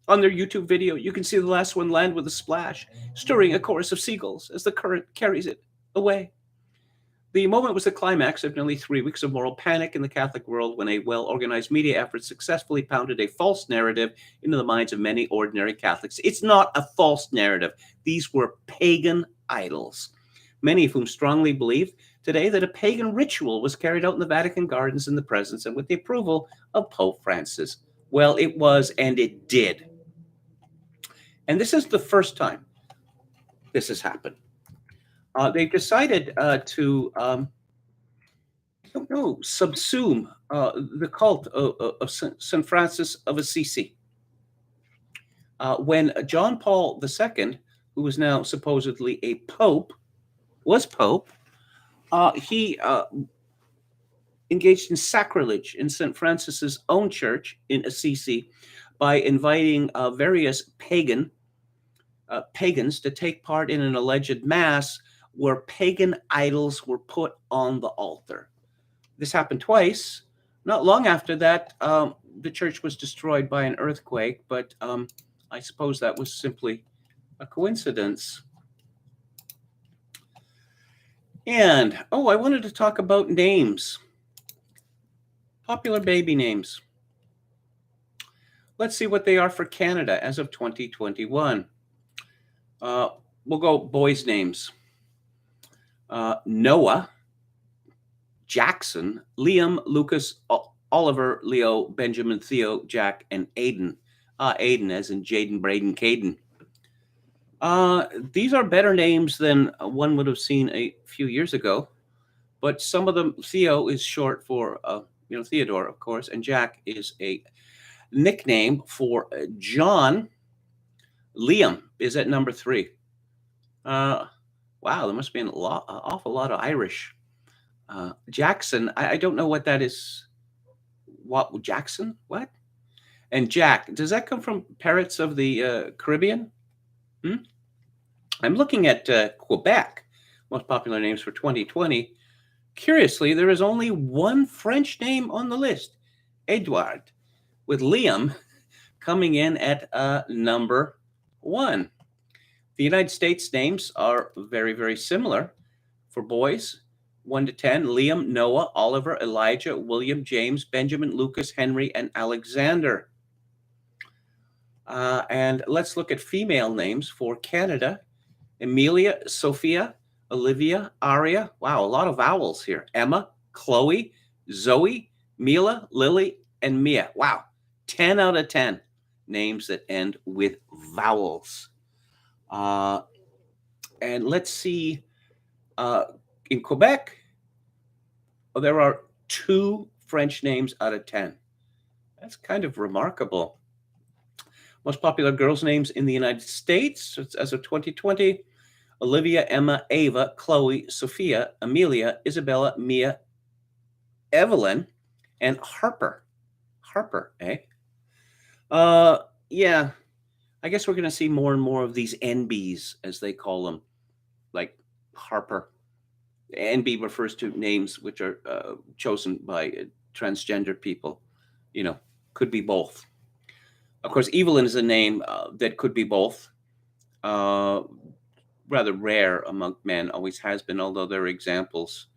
On their YouTube video, you can see the last one land with a splash, stirring a chorus of seagulls as the current carries it away. The moment was the climax of nearly 3 weeks of moral panic in the Catholic world, when a well-organized media effort successfully pounded a false narrative into the minds of many ordinary Catholics. It's not a false narrative. These were pagan idols, many of whom strongly believe today that a pagan ritual was carried out in the Vatican gardens in the presence and with the approval of Pope Francis. Well, it was, and it did. And this is the first time this has happened. They've decided to, subsume the cult of St. Francis of Assisi. When John Paul II, who is now supposedly a pope, was pope, he engaged in sacrilege in St. Francis's own church in Assisi by inviting various pagans to take part in an alleged mass where pagan idols were put on the altar. This happened twice. Not long after that, the church was destroyed by an earthquake, but I suppose that was simply a coincidence. And, I wanted to talk about names. Popular baby names. Let's see what they are for Canada as of 2021. We'll go boys' names. Noah, Jackson, Liam, Lucas, Oliver, Leo, Benjamin, Theo, Jack, and Aiden. Aiden as in Jaden, Braden, Caden. These are better names than one would have seen a few years ago, but some of them, Theo is short for, Theodore, of course, and Jack is a nickname for John. Liam is at number 3. Wow, there must be an awful lot of Irish. Jackson, I don't know what that is. What, Jackson? What? And Jack, does that come from Pirates of the Caribbean? I'm looking at Quebec, most popular names for 2020. Curiously, there is only one French name on the list, Edouard, with Liam coming in at number 1. The United States names are very, very similar. For boys, 1 to 10, Liam, Noah, Oliver, Elijah, William, James, Benjamin, Lucas, Henry, and Alexander. And let's look at female names for Canada. Emilia, Sophia, Olivia, Aria. Wow, a lot of vowels here. Emma, Chloe, Zoe, Mila, Lily, and Mia. Wow, 10 out of 10 names that end with vowels. Uh, and let's see, uh, in Quebec, there are 2 French names out of 10. That's kind of remarkable. Most popular girls' names in the United States as of 2020: Olivia, Emma, Ava, Chloe, Sophia, Amelia, Isabella, Mia, Evelyn, and Harper. Harper, eh? Uh, yeah, I guess we're going to see more and more of these NBs, as they call them, like Harper. NB refers to names which are chosen by transgender people. You know, could be both. Of course, Evelyn is a name that could be both. Rather rare among men, always has been, although there are examples.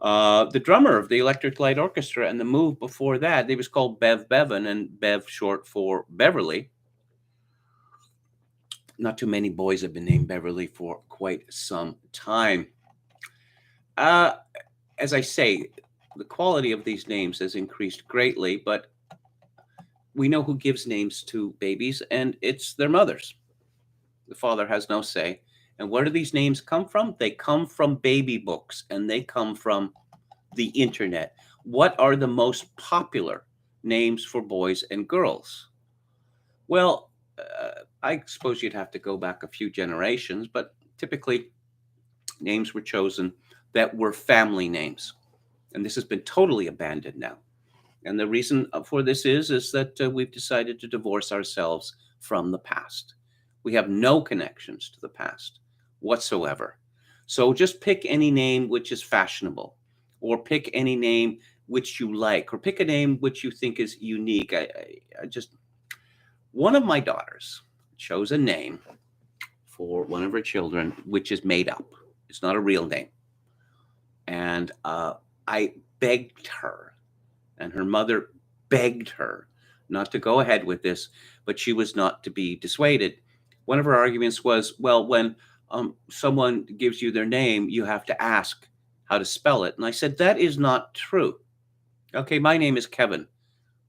The drummer of the Electric Light Orchestra and the Move before that, he was called Bev Bevan, and Bev short for Beverly. Not too many boys have been named Beverly for quite some time. As I say, the quality of these names has increased greatly, but we know who gives names to babies, and it's their mothers. The father has no say. And where do these names come from? They come from baby books, and they come from the internet. What are the most popular names for boys and girls? Well, I suppose you'd have to go back a few generations, but typically names were chosen that were family names. And this has been totally abandoned now. And the reason for this is that we've decided to divorce ourselves from the past. We have no connections to the past whatsoever. So just pick any name which is fashionable, or pick any name which you like, or pick a name which you think is unique. One of my daughters chose a name for one of her children which is made up. It's not a real name. And I begged her, and her mother begged her not to go ahead with this, but she was not to be dissuaded. One of her arguments was, well, when someone gives you their name, you have to ask how to spell it. And I said, that is not true. Okay, my name is Kevin.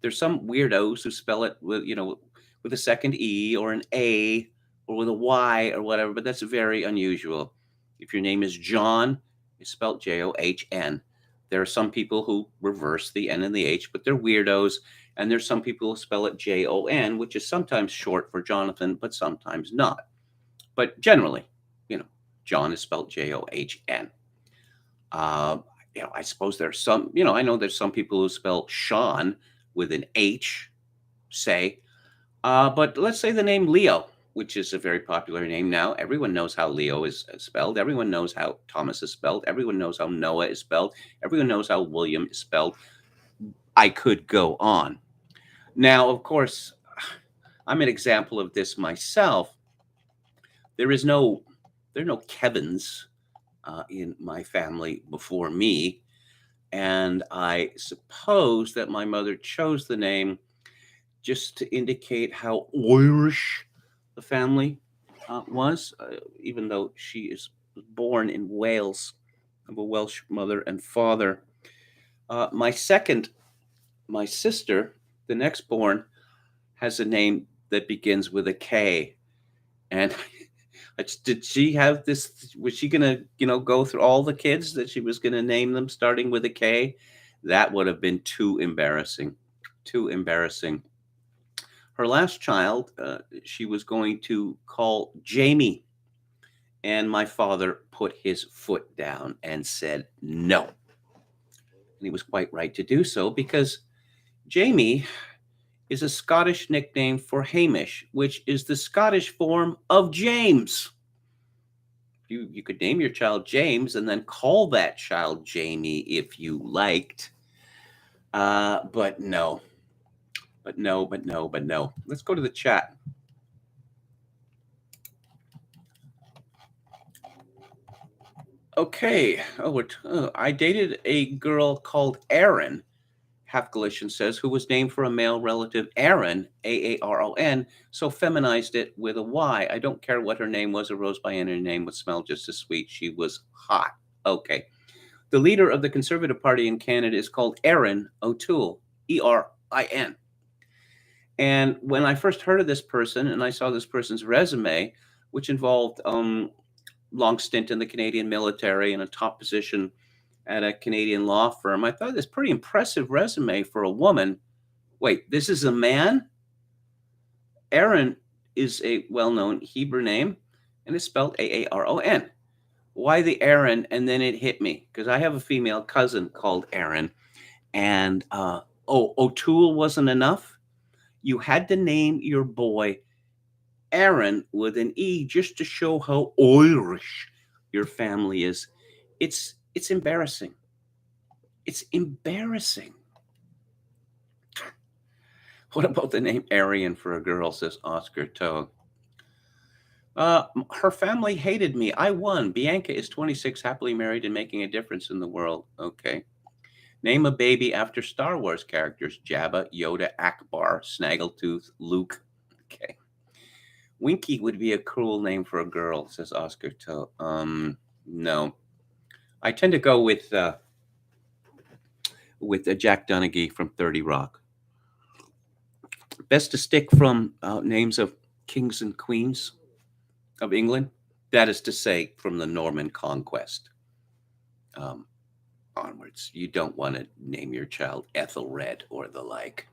There's some weirdos who spell it with a second E or an A or with a Y or whatever, but that's very unusual. If your name is John, it's spelled John. There are some people who reverse the N and the H, but they're weirdos. And there's some people who spell it Jon, which is sometimes short for Jonathan, but sometimes not. But generally, John is spelled John. I suppose there's some, I know there's some people who spell Sean with an H, say. But let's say the name Leo, which is a very popular name now. Everyone knows how Leo is spelled. Everyone knows how Thomas is spelled. Everyone knows how Noah is spelled. Everyone knows how William is spelled. I could go on. Now, of course, I'm an example of this myself. There are no Kevins in my family before me. And I suppose that my mother chose the name just to indicate how Irish the family was, even though she is born in Wales, of a Welsh mother and father. My sister, the next born, has a name that begins with a K. And did she have this? Was she going to, go through all the kids that she was going to name them starting with a K? That would have been too embarrassing. Too embarrassing. Her last child, she was going to call Jamie. And my father put his foot down and said no. And he was quite right to do so, because Jamie is a Scottish nickname for Hamish, which is the Scottish form of James. You could name your child James and then call that child Jamie if you liked. But no. But no. Let's go to the chat. Okay. I dated a girl called Aaron, Half Galician says, who was named for a male relative, Aaron, Aaron, so feminized it with a Y. I don't care what her name was. A rose by any name would smell just as sweet. She was hot. Okay. The leader of the Conservative Party in Canada is called Erin O'Toole, Erin. And when I first heard of this person and I saw this person's resume, which involved long stint in the Canadian military and a top position at a Canadian law firm, I thought this pretty impressive resume for a woman. Wait, this is a man? Aaron is a well-known Hebrew name, and it's spelled Aaron. Why the Aaron? And then it hit me because I have a female cousin called Aaron, and O'Toole wasn't enough. You had to name your boy Aaron with an E just to show how Irish your family is. It's embarrassing. It's embarrassing. What about the name Arian for a girl, says Oscar Toe. Her family hated me. I won. Bianca is 26, happily married and making a difference in the world. Okay. Name a baby after Star Wars characters. Jabba, Yoda, Akbar, Snaggletooth, Luke. Okay. Winky would be a cruel name for a girl, says Oscar Toe. No. I tend to go with Jack Donaghy from 30 Rock. Best to stick from names of kings and queens of England. That is to say, from the Norman conquest onwards. You don't want to name your child Ethelred or the like.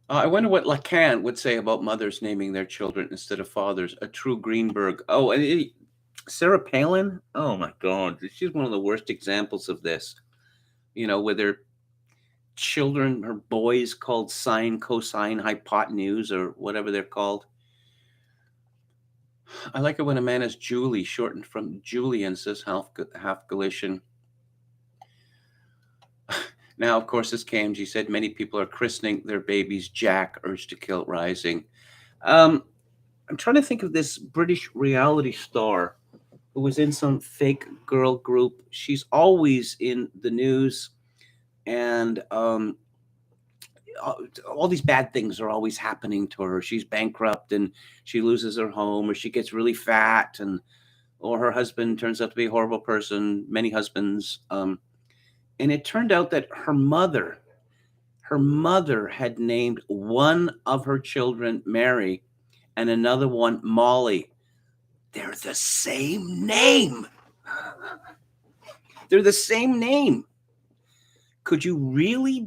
I wonder what Lacan would say about mothers naming their children instead of fathers. A true Greenberg. Oh, and Sarah Palin. Oh my God, she's one of the worst examples of this. With her children, her boys called sine, cosine, hypotenuse, or whatever they're called. I like it when a man is Julie, shortened from Julian, says half Galician. Now, of course, as KMG said, many people are christening their babies Jack, Urge to Kill Rising. I'm trying to think of this British reality star who was in some fake girl group. She's always in the news, and all these bad things are always happening to her. She's bankrupt and she loses her home, or she gets really fat, or her husband turns out to be a horrible person. Many husbands. And it turned out that her mother had named one of her children Mary and another one Molly. They're the same name. They're the same name. Could you really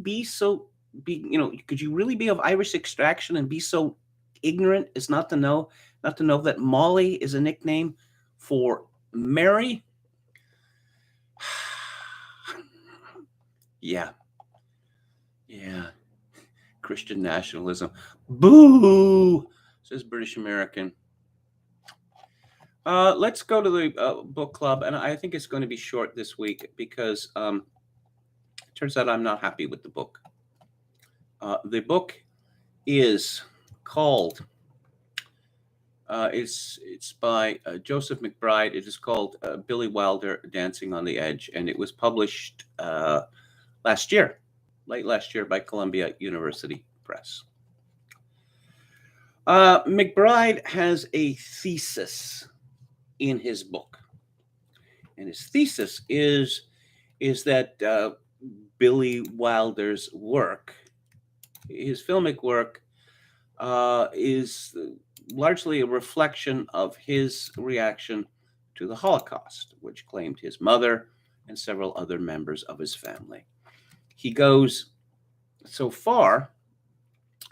could you really be of Irish extraction and be so ignorant as not to know that Molly is a nickname for Mary? Yeah. Christian nationalism. Boo, says British American. Let's go to the book club, and I think it's going to be short this week because it turns out I'm not happy with the book. The book is called, it's by Joseph McBride. It is called Billy Wilder, Dancing on the Edge, and it was published late last year by Columbia University Press. McBride has a thesis in his book, and his thesis is that Billy Wilder's work, his filmic work, is largely a reflection of his reaction to the Holocaust, which claimed his mother and several other members of his family. He goes so far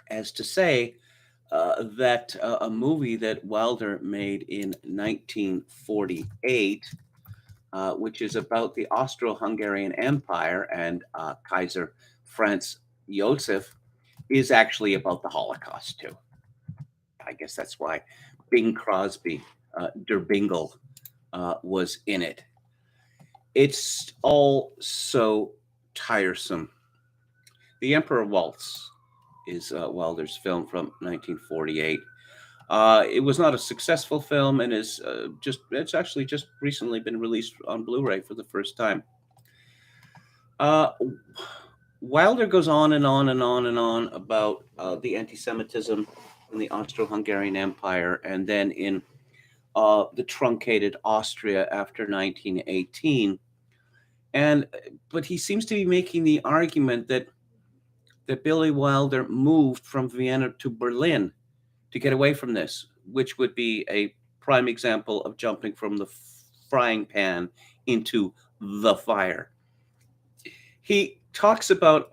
as to say that a movie that Wilder made in 1948, which is about the Austro-Hungarian Empire and Kaiser Franz Joseph, is actually about the Holocaust too. I guess that's why Bing Crosby, Der Bingle, was in it. It's all so tiresome. The Emperor Waltz is Wilder's film from 1948. It was not a successful film, and it's actually just recently been released on Blu-ray for the first time. Wilder goes on and on and on and on about the anti-Semitism in the Austro-Hungarian Empire, and then in the truncated Austria after 1918. But he seems to be making the argument that that Billy Wilder moved from Vienna to Berlin to get away from this, which would be a prime example of jumping from the frying pan into the fire. He talks about,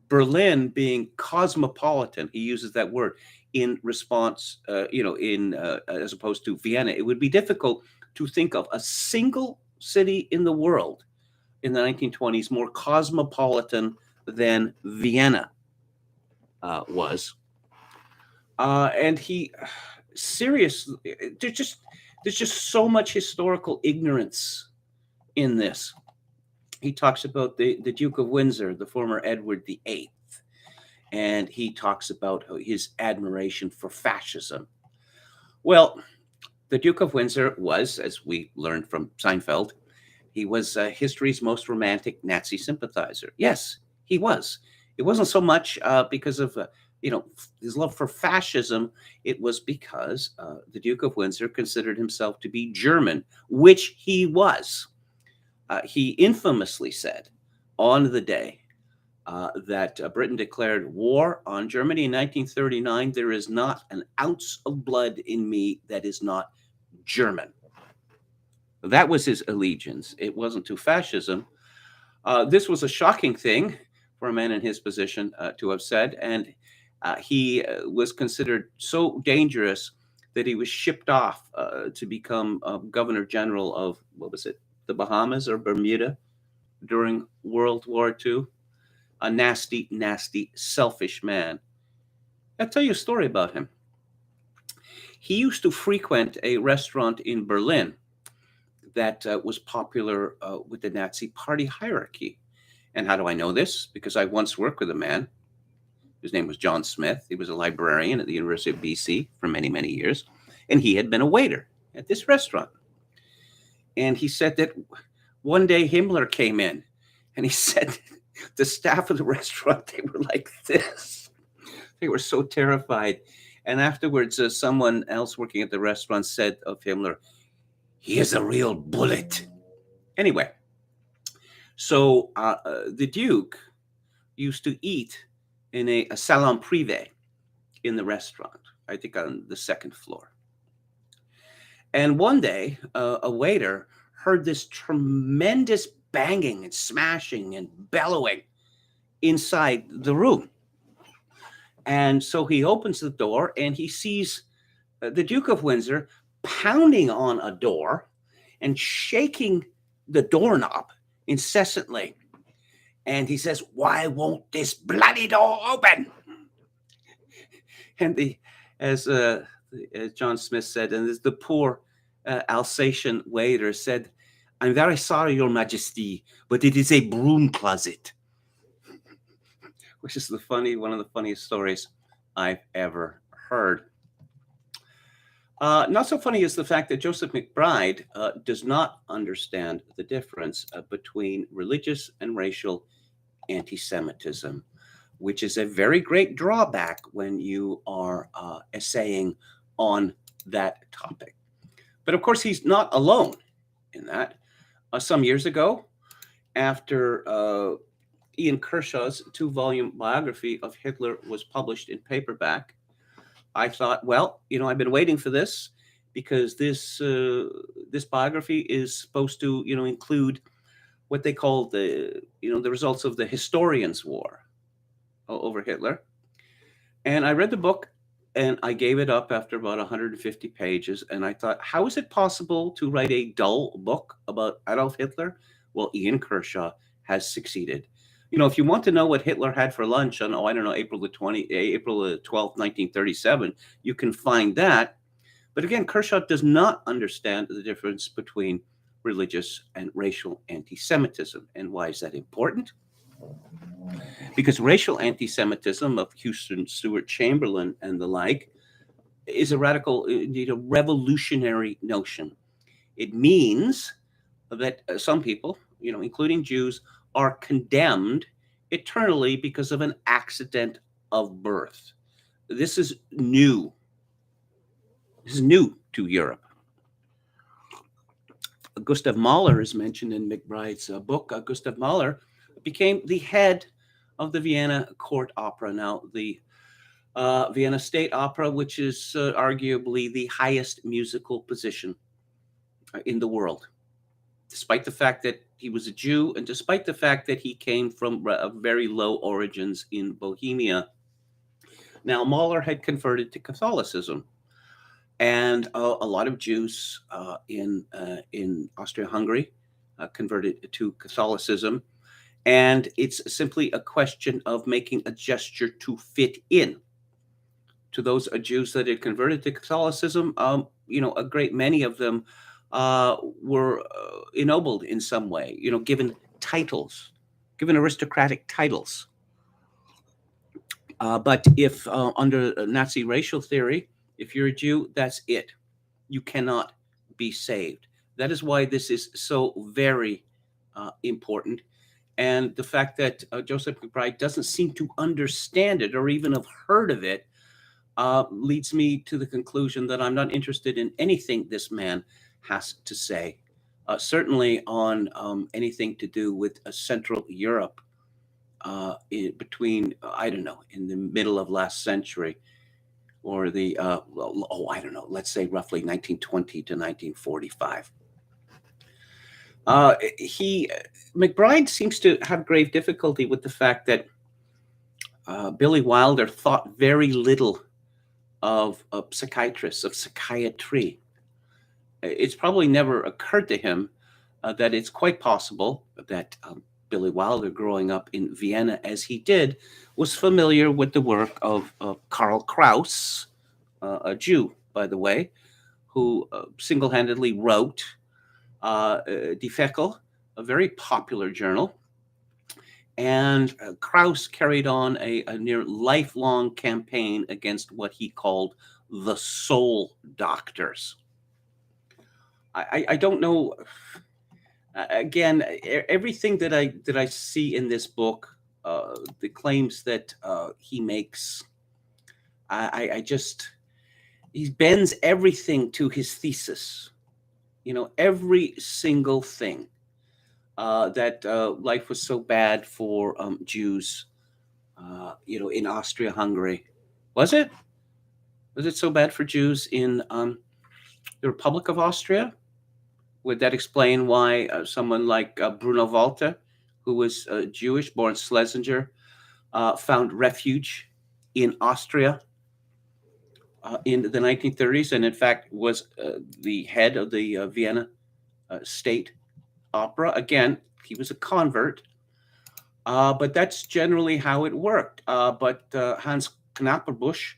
Berlin being cosmopolitan. He uses that word in response, as opposed to Vienna. It would be difficult to think of a single city in the world in the 1920s more cosmopolitan than Vienna was. And he seriously, there's just so much historical ignorance in this. He talks about the Duke of Windsor, the former Edward VIII, and he talks about his admiration for fascism. Well, the Duke of Windsor was, as we learned from Seinfeld, he was history's most romantic Nazi sympathizer. Yes, he was. It wasn't so much because of his love for fascism. It was because the Duke of Windsor considered himself to be German, which he was. He infamously said on the day that Britain declared war on Germany in 1939, "There is not an ounce of blood in me that is not German." That was his allegiance. It wasn't to fascism. This was a shocking thing for a man in his position to have said, and he was considered so dangerous that he was shipped off to become Governor General of, what was it, the Bahamas or Bermuda during World War II. A nasty, nasty, selfish man. I'll tell you a story about him. He used to frequent a restaurant in Berlin that was popular with the Nazi party hierarchy. And how do I know this? Because I once worked with a man. His name was John Smith. He was a librarian at the University of BC for many, many years. And he had been a waiter at this restaurant. And he said that one day Himmler came in, and he said the staff of the restaurant, they were like this. They were so terrified. And afterwards, someone else working at the restaurant said of Himmler, "He is a real bullet." Anyway, so the Duke used to eat in a salon privé in the restaurant, I think on the second floor. And one day, a waiter heard this tremendous banging and smashing and bellowing inside the room. And so he opens the door and he sees the Duke of Windsor pounding on a door and shaking the doorknob incessantly. And he says, "Why won't this bloody door open?" And as John Smith said, and the poor Alsatian waiter said, "I'm very sorry, Your Majesty, but it is a broom closet," which is one of the funniest stories I've ever heard. Not so funny is the fact that Joseph McBride does not understand the difference between religious and racial anti-Semitism, which is a very great drawback when you are essaying on that topic. But of course, he's not alone in that. Some years ago, after Ian Kershaw's 2-volume biography of Hitler was published in paperback, I thought, well, I've been waiting for this because this biography is supposed to, include what they call the results of the historians' war over Hitler. And I read the book and I gave it up after about 150 pages. And I thought, how is it possible to write a dull book about Adolf Hitler? Well, Ian Kershaw has succeeded. If you want to know what Hitler had for lunch on, April the 12th, 1937, you can find that. But again, Kershaw does not understand the difference between religious and racial anti-Semitism. And why is that important? Because racial anti-Semitism of Houston Stewart Chamberlain and the like is a radical, indeed a revolutionary notion. It means that some people, including Jews, are condemned eternally because of an accident of birth. This is new. This is new to Europe. Gustav Mahler is mentioned in McBride's book. Gustav Mahler became the head of the Vienna Court Opera. Now, the Vienna State Opera, which is arguably the highest musical position in the world, despite the fact that he was a Jew and despite the fact that he came from very low origins in Bohemia. Now, Mahler had converted to Catholicism, and a lot of Jews in Austria-Hungary converted to Catholicism, and it's simply a question of making a gesture to fit in. To those Jews that had converted to Catholicism, a great many of them were ennobled in some way, given titles, given aristocratic titles. But if under Nazi racial theory, if you're a Jew, that's it. You cannot be saved. That is why this is so very important. And the fact that Joseph McBride doesn't seem to understand it or even have heard of it leads me to the conclusion that I'm not interested in anything this man has to say, certainly on anything to do with Central Europe between, I don't know, in the middle of last century, or the, I don't know, let's say roughly 1920 to 1945. McBride seems to have grave difficulty with the fact that Billy Wilder thought very little of psychiatrists, of psychiatry. It's probably never occurred to him that it's quite possible that Billy Wilder, growing up in Vienna as he did, was familiar with the work of Karl Kraus, a Jew, by the way, who single-handedly wrote Die Feckel, a very popular journal. And Kraus carried on a near lifelong campaign against what he called the soul doctors. I don't know. Again, everything that I see in this book, the claims that he makes, he bends everything to his thesis. Every single thing. That life was so bad for Jews, in Austria-Hungary. Was it? Was it so bad for Jews in the Republic of Austria? Would that explain why someone like Bruno Walter, who was Jewish, born Schlesinger, found refuge in Austria in the 1930s, and in fact was the head of the Vienna State Opera? Again, he was a convert, but that's generally how it worked. But Hans Knapperbusch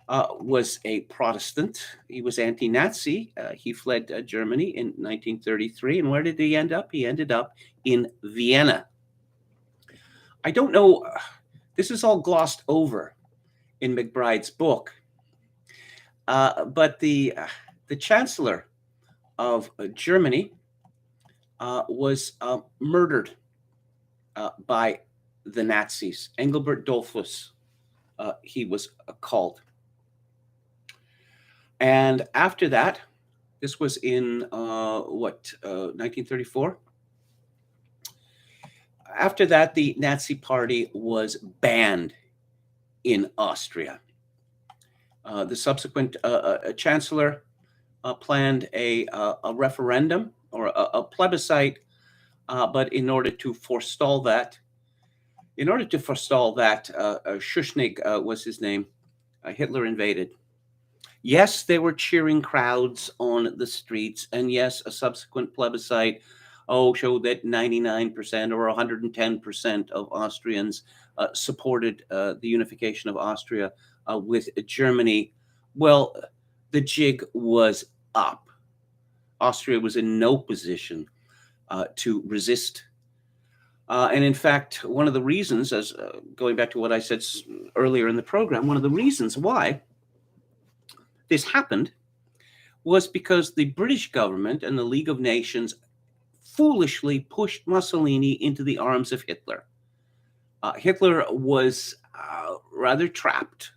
was a Protestant. He was anti-Nazi. He fled Germany in 1933. And where did he end up? He ended up in Vienna. I don't know. This is all glossed over in McBride's book. But the Chancellor of Germany was murdered by the Nazis. Engelbert Dollfuss, he was called. And after that, this was in 1934? After that, the Nazi Party was banned in Austria. The subsequent chancellor planned a referendum or a plebiscite, but in order to forestall that, Schuschnigg was his name, Hitler invaded. Yes, there were cheering crowds on the streets, and yes, a subsequent plebiscite showed that 99% or 110% of Austrians supported the unification of Austria with Germany. Well, the jig was up. Austria was in no position to resist. And in fact, one of the reasons, as going back to what I said earlier in the program, one of the reasons why this happened was because the British government and the League of Nations foolishly pushed Mussolini into the arms of Hitler. Hitler was rather trapped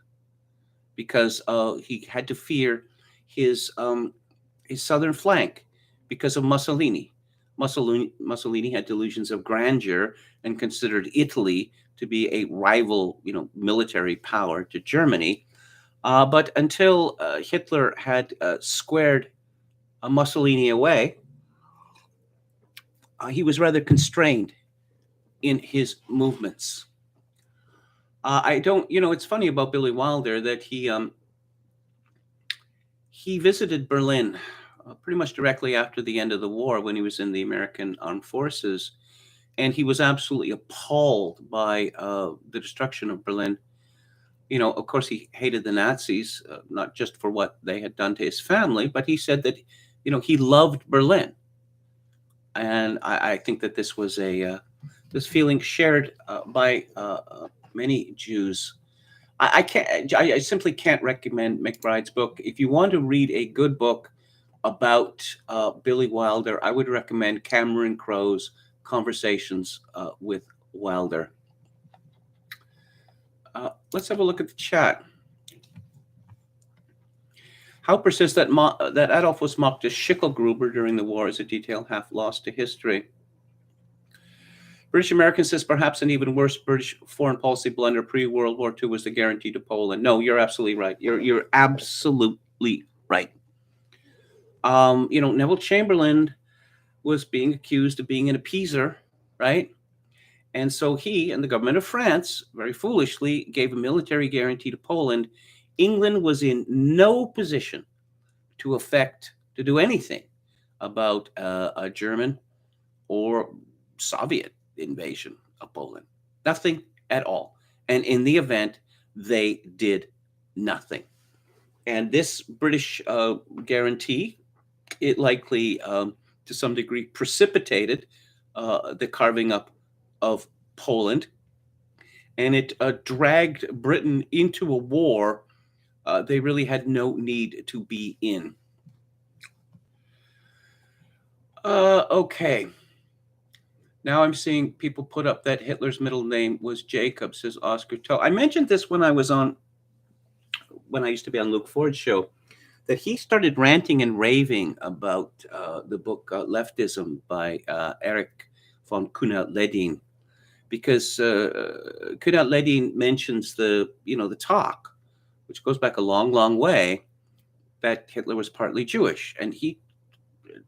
because he had to fear his southern flank because of Mussolini. Mussolini had delusions of grandeur and considered Italy to be a rival, military power to Germany. But until Hitler had squared Mussolini away, he was rather constrained in his movements. I don't, it's funny about Billy Wilder that he visited Berlin pretty much directly after the end of the war when he was in the American Armed Forces, and he was absolutely appalled by the destruction of Berlin. Of course, he hated the Nazis, not just for what they had done to his family, but he said that, he loved Berlin. And I think that this was this feeling shared by many Jews. I simply can't recommend McBride's book. If you want to read a good book about Billy Wilder, I would recommend Cameron Crowe's Conversations with Wilder. Let's have a look at the chat. How persists that Adolf was mocked as Schicklgruber during the war is a detail half lost to history. British American says perhaps an even worse British foreign policy blunder pre-World War II was the guarantee to Poland. No, you're absolutely right. You're absolutely right. Neville Chamberlain was being accused of being an appeaser, right? And so he and the government of France, very foolishly, gave a military guarantee to Poland. England was in no position to do anything about a German or Soviet invasion of Poland. Nothing at all. And in the event, they did nothing. And this British guarantee, it likely, to some degree, precipitated the carving up of Poland, and it dragged Britain into a war they really had no need to be in. Okay. Now I'm seeing people put up that Hitler's middle name was Jacob, says Oscar Toe. I mentioned this when I used to be on Luke Ford's show, that he started ranting and raving about the book Leftism by Erich von Kuehnelt-Leddihn, because Kuehnelt-Leddihn mentions the talk, which goes back a long, long way, that Hitler was partly Jewish. And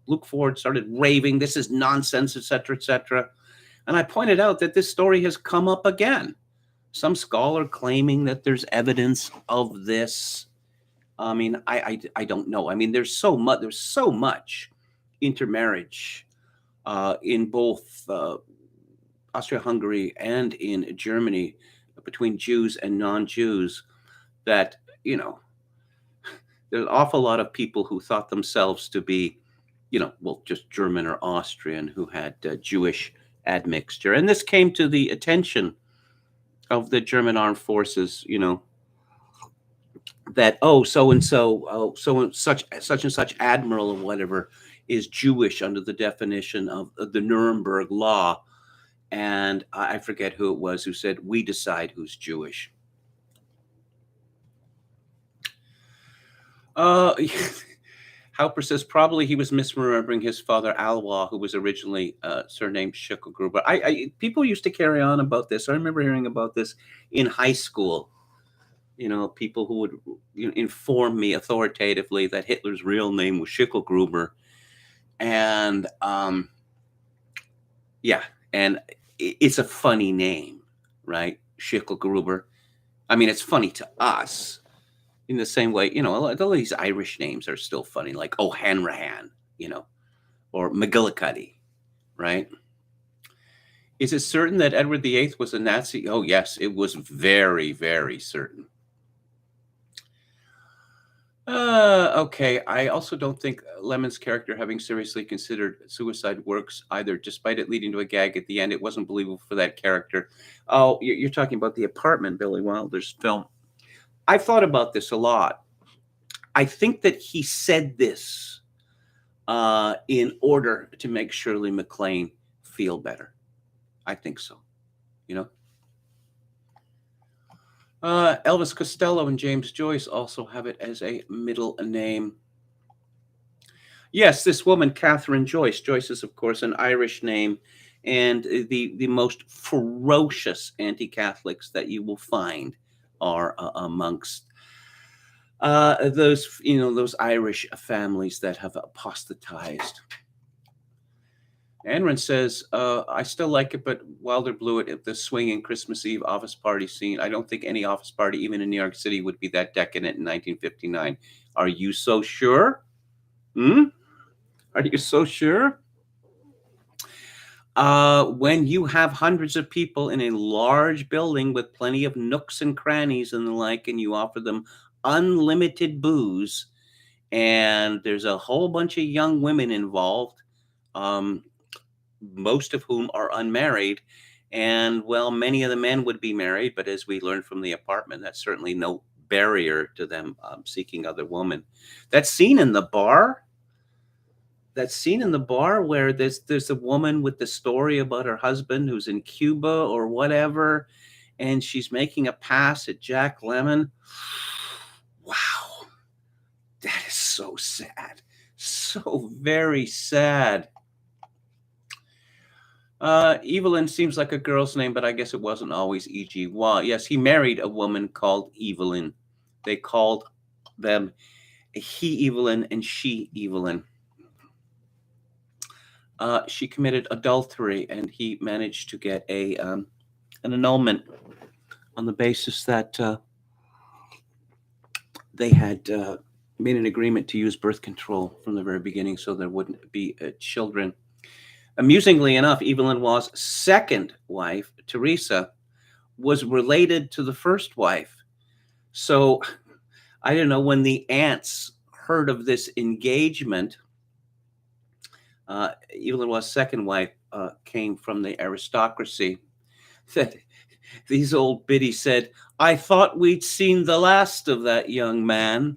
Luke Ford started raving, this is nonsense, etc., etc. And I pointed out that this story has come up again. Some scholar claiming that there's evidence of this. I mean, I don't know. I mean, there's so much intermarriage in both Austria-Hungary and in Germany between Jews and non-Jews that, there's an awful lot of people who thought themselves to be, just German or Austrian, who had Jewish admixture. And this came to the attention of the German armed forces, that, such and such admiral or whatever is Jewish under the definition of the Nuremberg Law. And I forget who it was who said, we decide who's Jewish. Hauper says probably he was misremembering his father Alois, who was originally surnamed Schicklgruber. People used to carry on about this. I remember hearing about this in high school. People who would inform me authoritatively that Hitler's real name was Schicklgruber. And and it's a funny name, right? Schicklgruber. I mean, it's funny to us in the same way, all these Irish names are still funny, like O'Hanrahan, or McGillicuddy, right? Is it certain that Edward VIII was a Nazi? Oh, yes, it was very, very certain. Okay, I also don't think Lemon's character having seriously considered suicide works either, despite it leading to a gag at the end. It wasn't believable for that character. Oh, you're talking about The Apartment, Billy Wilder's film. I've thought about this a lot. I think that he said this in order to make Shirley MacLaine feel better. I think so, Elvis Costello and James Joyce also have it as a middle name. Yes, this woman, Catherine Joyce. Joyce is, of course, an Irish name. And the most ferocious anti-Catholics that you will find are amongst those Irish families that have apostatized. Anron says, I still like it, but Wilder blew it at the swinging Christmas Eve office party scene. I don't think any office party, even in New York City, would be that decadent in 1959. Are you so sure? Are you so sure? When you have hundreds of people in a large building with plenty of nooks and crannies and the like, and you offer them unlimited booze, and there's a whole bunch of young women involved, most of whom are unmarried, and well, many of the men would be married, but as we learned from the apartment, that's certainly no barrier to them seeking other women. That scene in the bar where there's a woman with the story about her husband who's in Cuba or whatever, and she's making a pass at Jack Lemmon. Wow, that is so sad, so very sad. Evelyn seems like a girl's name, but I guess it wasn't always E.G. Waugh. Yes, he married a woman called Evelyn. They called them he Evelyn and she Evelyn. She committed adultery, and he managed to get an annulment on the basis that they had made an agreement to use birth control from the very beginning so there wouldn't be children. Amusingly enough, Evelyn Waugh's second wife, Teresa, was related to the first wife. So, I don't know, when the aunts heard of this engagement, Evelyn Waugh's second wife came from the aristocracy. These old biddies said, I thought we'd seen the last of that young man.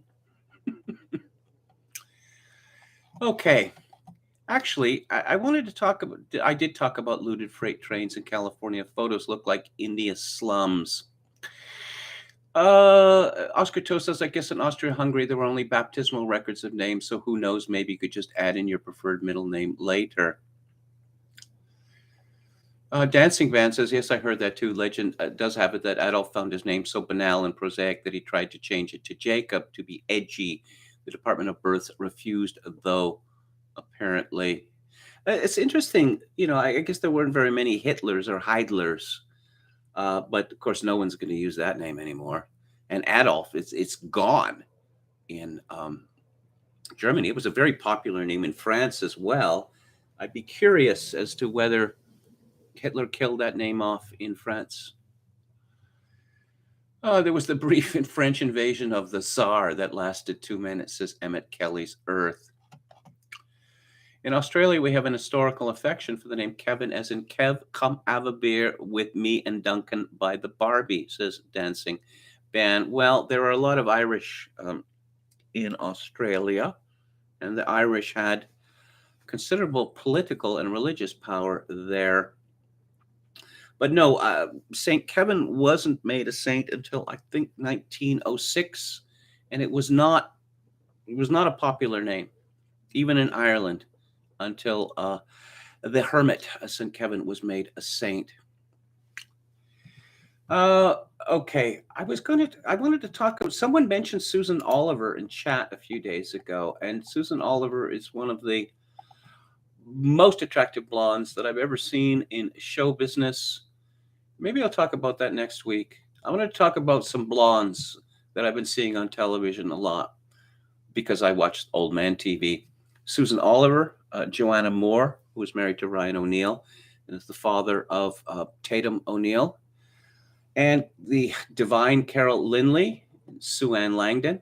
Okay. Actually, I wanted to talk about, I did talk about looted freight trains in California. Photos look like India slums. Oscar Toe says, I guess in Austria-Hungary, there were only baptismal records of names, so who knows, maybe you could just add in your preferred middle name later. Dancing Van says, yes, I heard that too. Legend does have it that Adolf found his name so banal and prosaic that he tried to change it to Jacob to be edgy. The Department of Births refused, though, apparently. It's interesting, I guess there weren't very many Hitlers or Heidlers, but of course no one's going to use that name anymore. And Adolf, it's gone in Germany. It was a very popular name in France as well. I'd be curious as to whether Hitler killed that name off in France. There was the brief French invasion of the Tsar that lasted 2 minutes, says Emmett Kelly's Earth. In Australia, we have an historical affection for the name Kevin, as in Kev, come have a beer with me and Duncan by the Barbie, says Dancing Ban. Well, there are a lot of Irish in Australia, and the Irish had considerable political and religious power there. But no, St. Kevin wasn't made a saint until I think 1906, and it was not a popular name, even in Ireland, until the hermit St. Kevin was made a saint. Okay, I wanted to talk about, someone mentioned Susan Oliver in chat a few days ago, and Susan Oliver is one of the most attractive blondes that I've ever seen in show business. Maybe I'll talk about that next week. I want to talk about some blondes that I've been seeing on television a lot because I watched old man TV. Susan Oliver, Joanna Moore, who was married to Ryan O'Neal, and is the father of Tatum O'Neal, and the divine Carol Lindley, Sue Ann Langdon,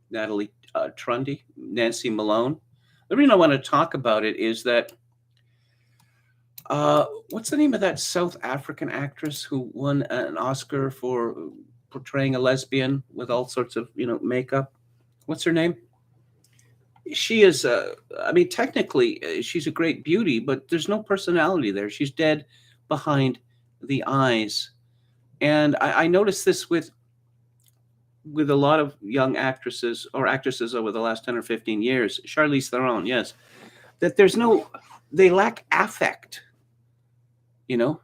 Natalie Trundy, Nancy Malone. The reason I want to talk about it is that what's the name of that South African actress who won an Oscar for portraying a lesbian with all sorts of makeup? What's her name? She is, technically, she's a great beauty, but there's no personality there. She's dead behind the eyes. And I noticed this with a lot of young actresses or actresses over the last 10 or 15 years. Charlize Theron, yes. That they lack affect. you know,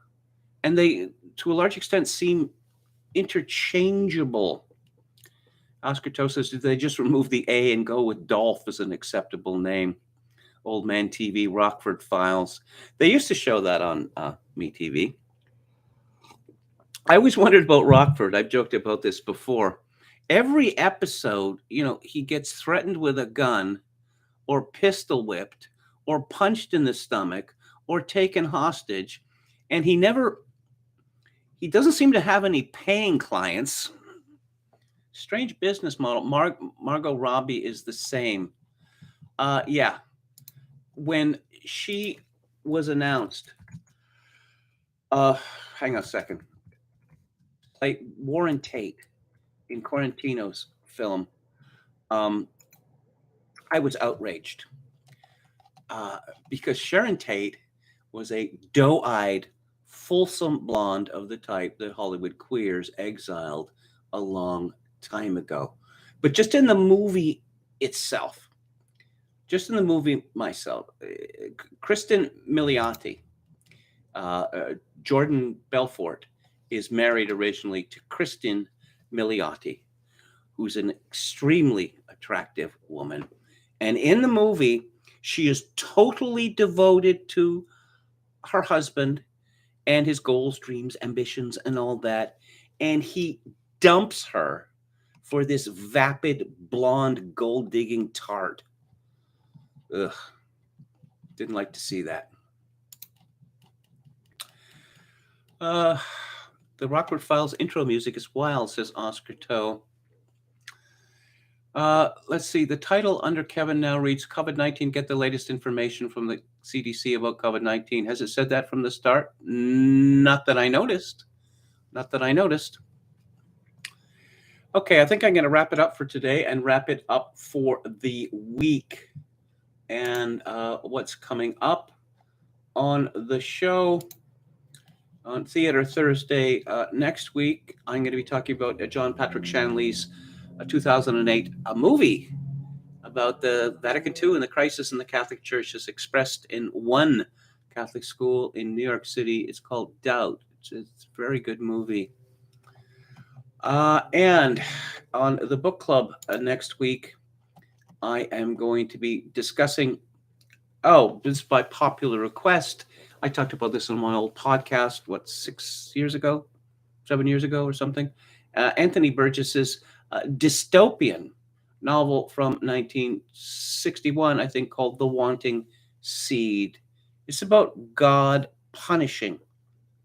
and they, to a large extent, seem interchangeable. Oscar Toe says, did they just remove the A and go with Dolph as an acceptable name? Old Man TV, Rockford Files. They used to show that on MeTV. I always wondered about Rockford. I've joked about this before. Every episode, he gets threatened with a gun or pistol whipped or punched in the stomach or taken hostage. And he doesn't seem to have any paying clients. Strange business model. Margot Robbie is the same. Yeah. When she was announced, hang on a second. Like Warren Tate in Quarantino's film, I was outraged because Sharon Tate was a doe-eyed, fulsome blonde of the type that Hollywood queers exiled a long time ago. But just in the movie itself, Kristen Milioti, Jordan Belfort, is married originally to Kristen Milioti, who's an extremely attractive woman. And in the movie, she is totally devoted to her husband and his goals, dreams, ambitions, and all that. And he dumps her for this vapid, blonde, gold-digging tart. Ugh. Didn't like to see that. The Rockford Files intro music is wild, says Oscar Toe. Let's see. The title under Kevin now reads COVID-19. Get the latest information from the CDC about COVID-19. Has it said that from the start? Not that I noticed. Okay, I think I'm going to wrap it up for today and wrap it up for the week. And what's coming up on the show on Theater Thursday next week, I'm going to be talking about John Patrick Shanley's 2008 movie about the Vatican II and the crisis in the Catholic Church, as expressed in one Catholic school in New York City. It's called Doubt. It's a very good movie. And on the book club next week, I am going to be discussing, this is by popular request. I talked about this on my old podcast, 7 years ago or something. Anthony Burgess's dystopian novel from 1961, I think, called The Wanting Seed. It's about God punishing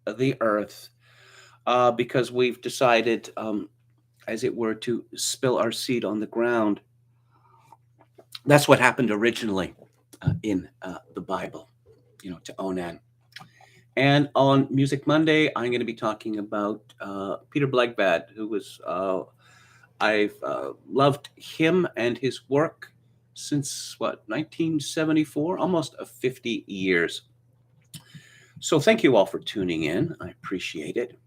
the earth because we've decided, as it were, to spill our seed on the ground. That's what happened originally in the Bible, to Onan. And on Music Monday, I'm going to be talking about Peter Blegvad, who was, I've loved him and his work since, 1974, almost 50 years. So thank you all for tuning in. I appreciate it.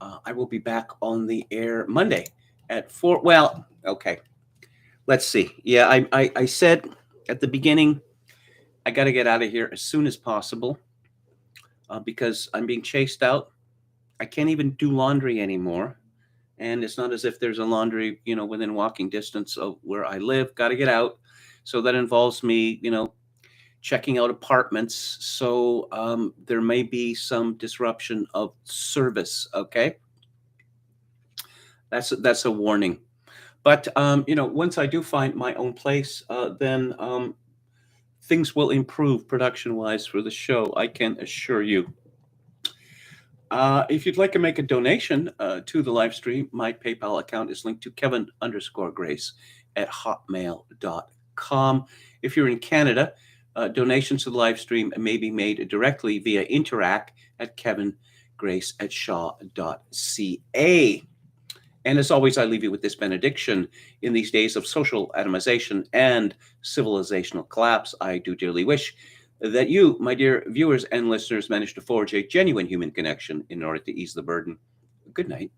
I will be back on the air Monday at 4. Well, okay. Let's see. Yeah, I said at the beginning, I got to get out of here as soon as possible because I'm being chased out. I can't even do laundry anymore. And it's not as if there's a laundry, within walking distance of where I live. Got to get out. So that involves me, checking out apartments. So there may be some disruption of service. Okay. That's a warning. But, once I do find my own place, then things will improve production-wise for the show, I can assure you. If you'd like to make a donation to the live stream, my PayPal account is linked to Kevin_Grace at hotmail.com. If you're in Canada, donations to the live stream may be made directly via Interac at kevingrace@shaw.ca. And as always, I leave you with this benediction. In these days of social atomization and civilizational collapse, I do dearly wish that you, my dear viewers and listeners, manage to forge a genuine human connection in order to ease the burden. Good night.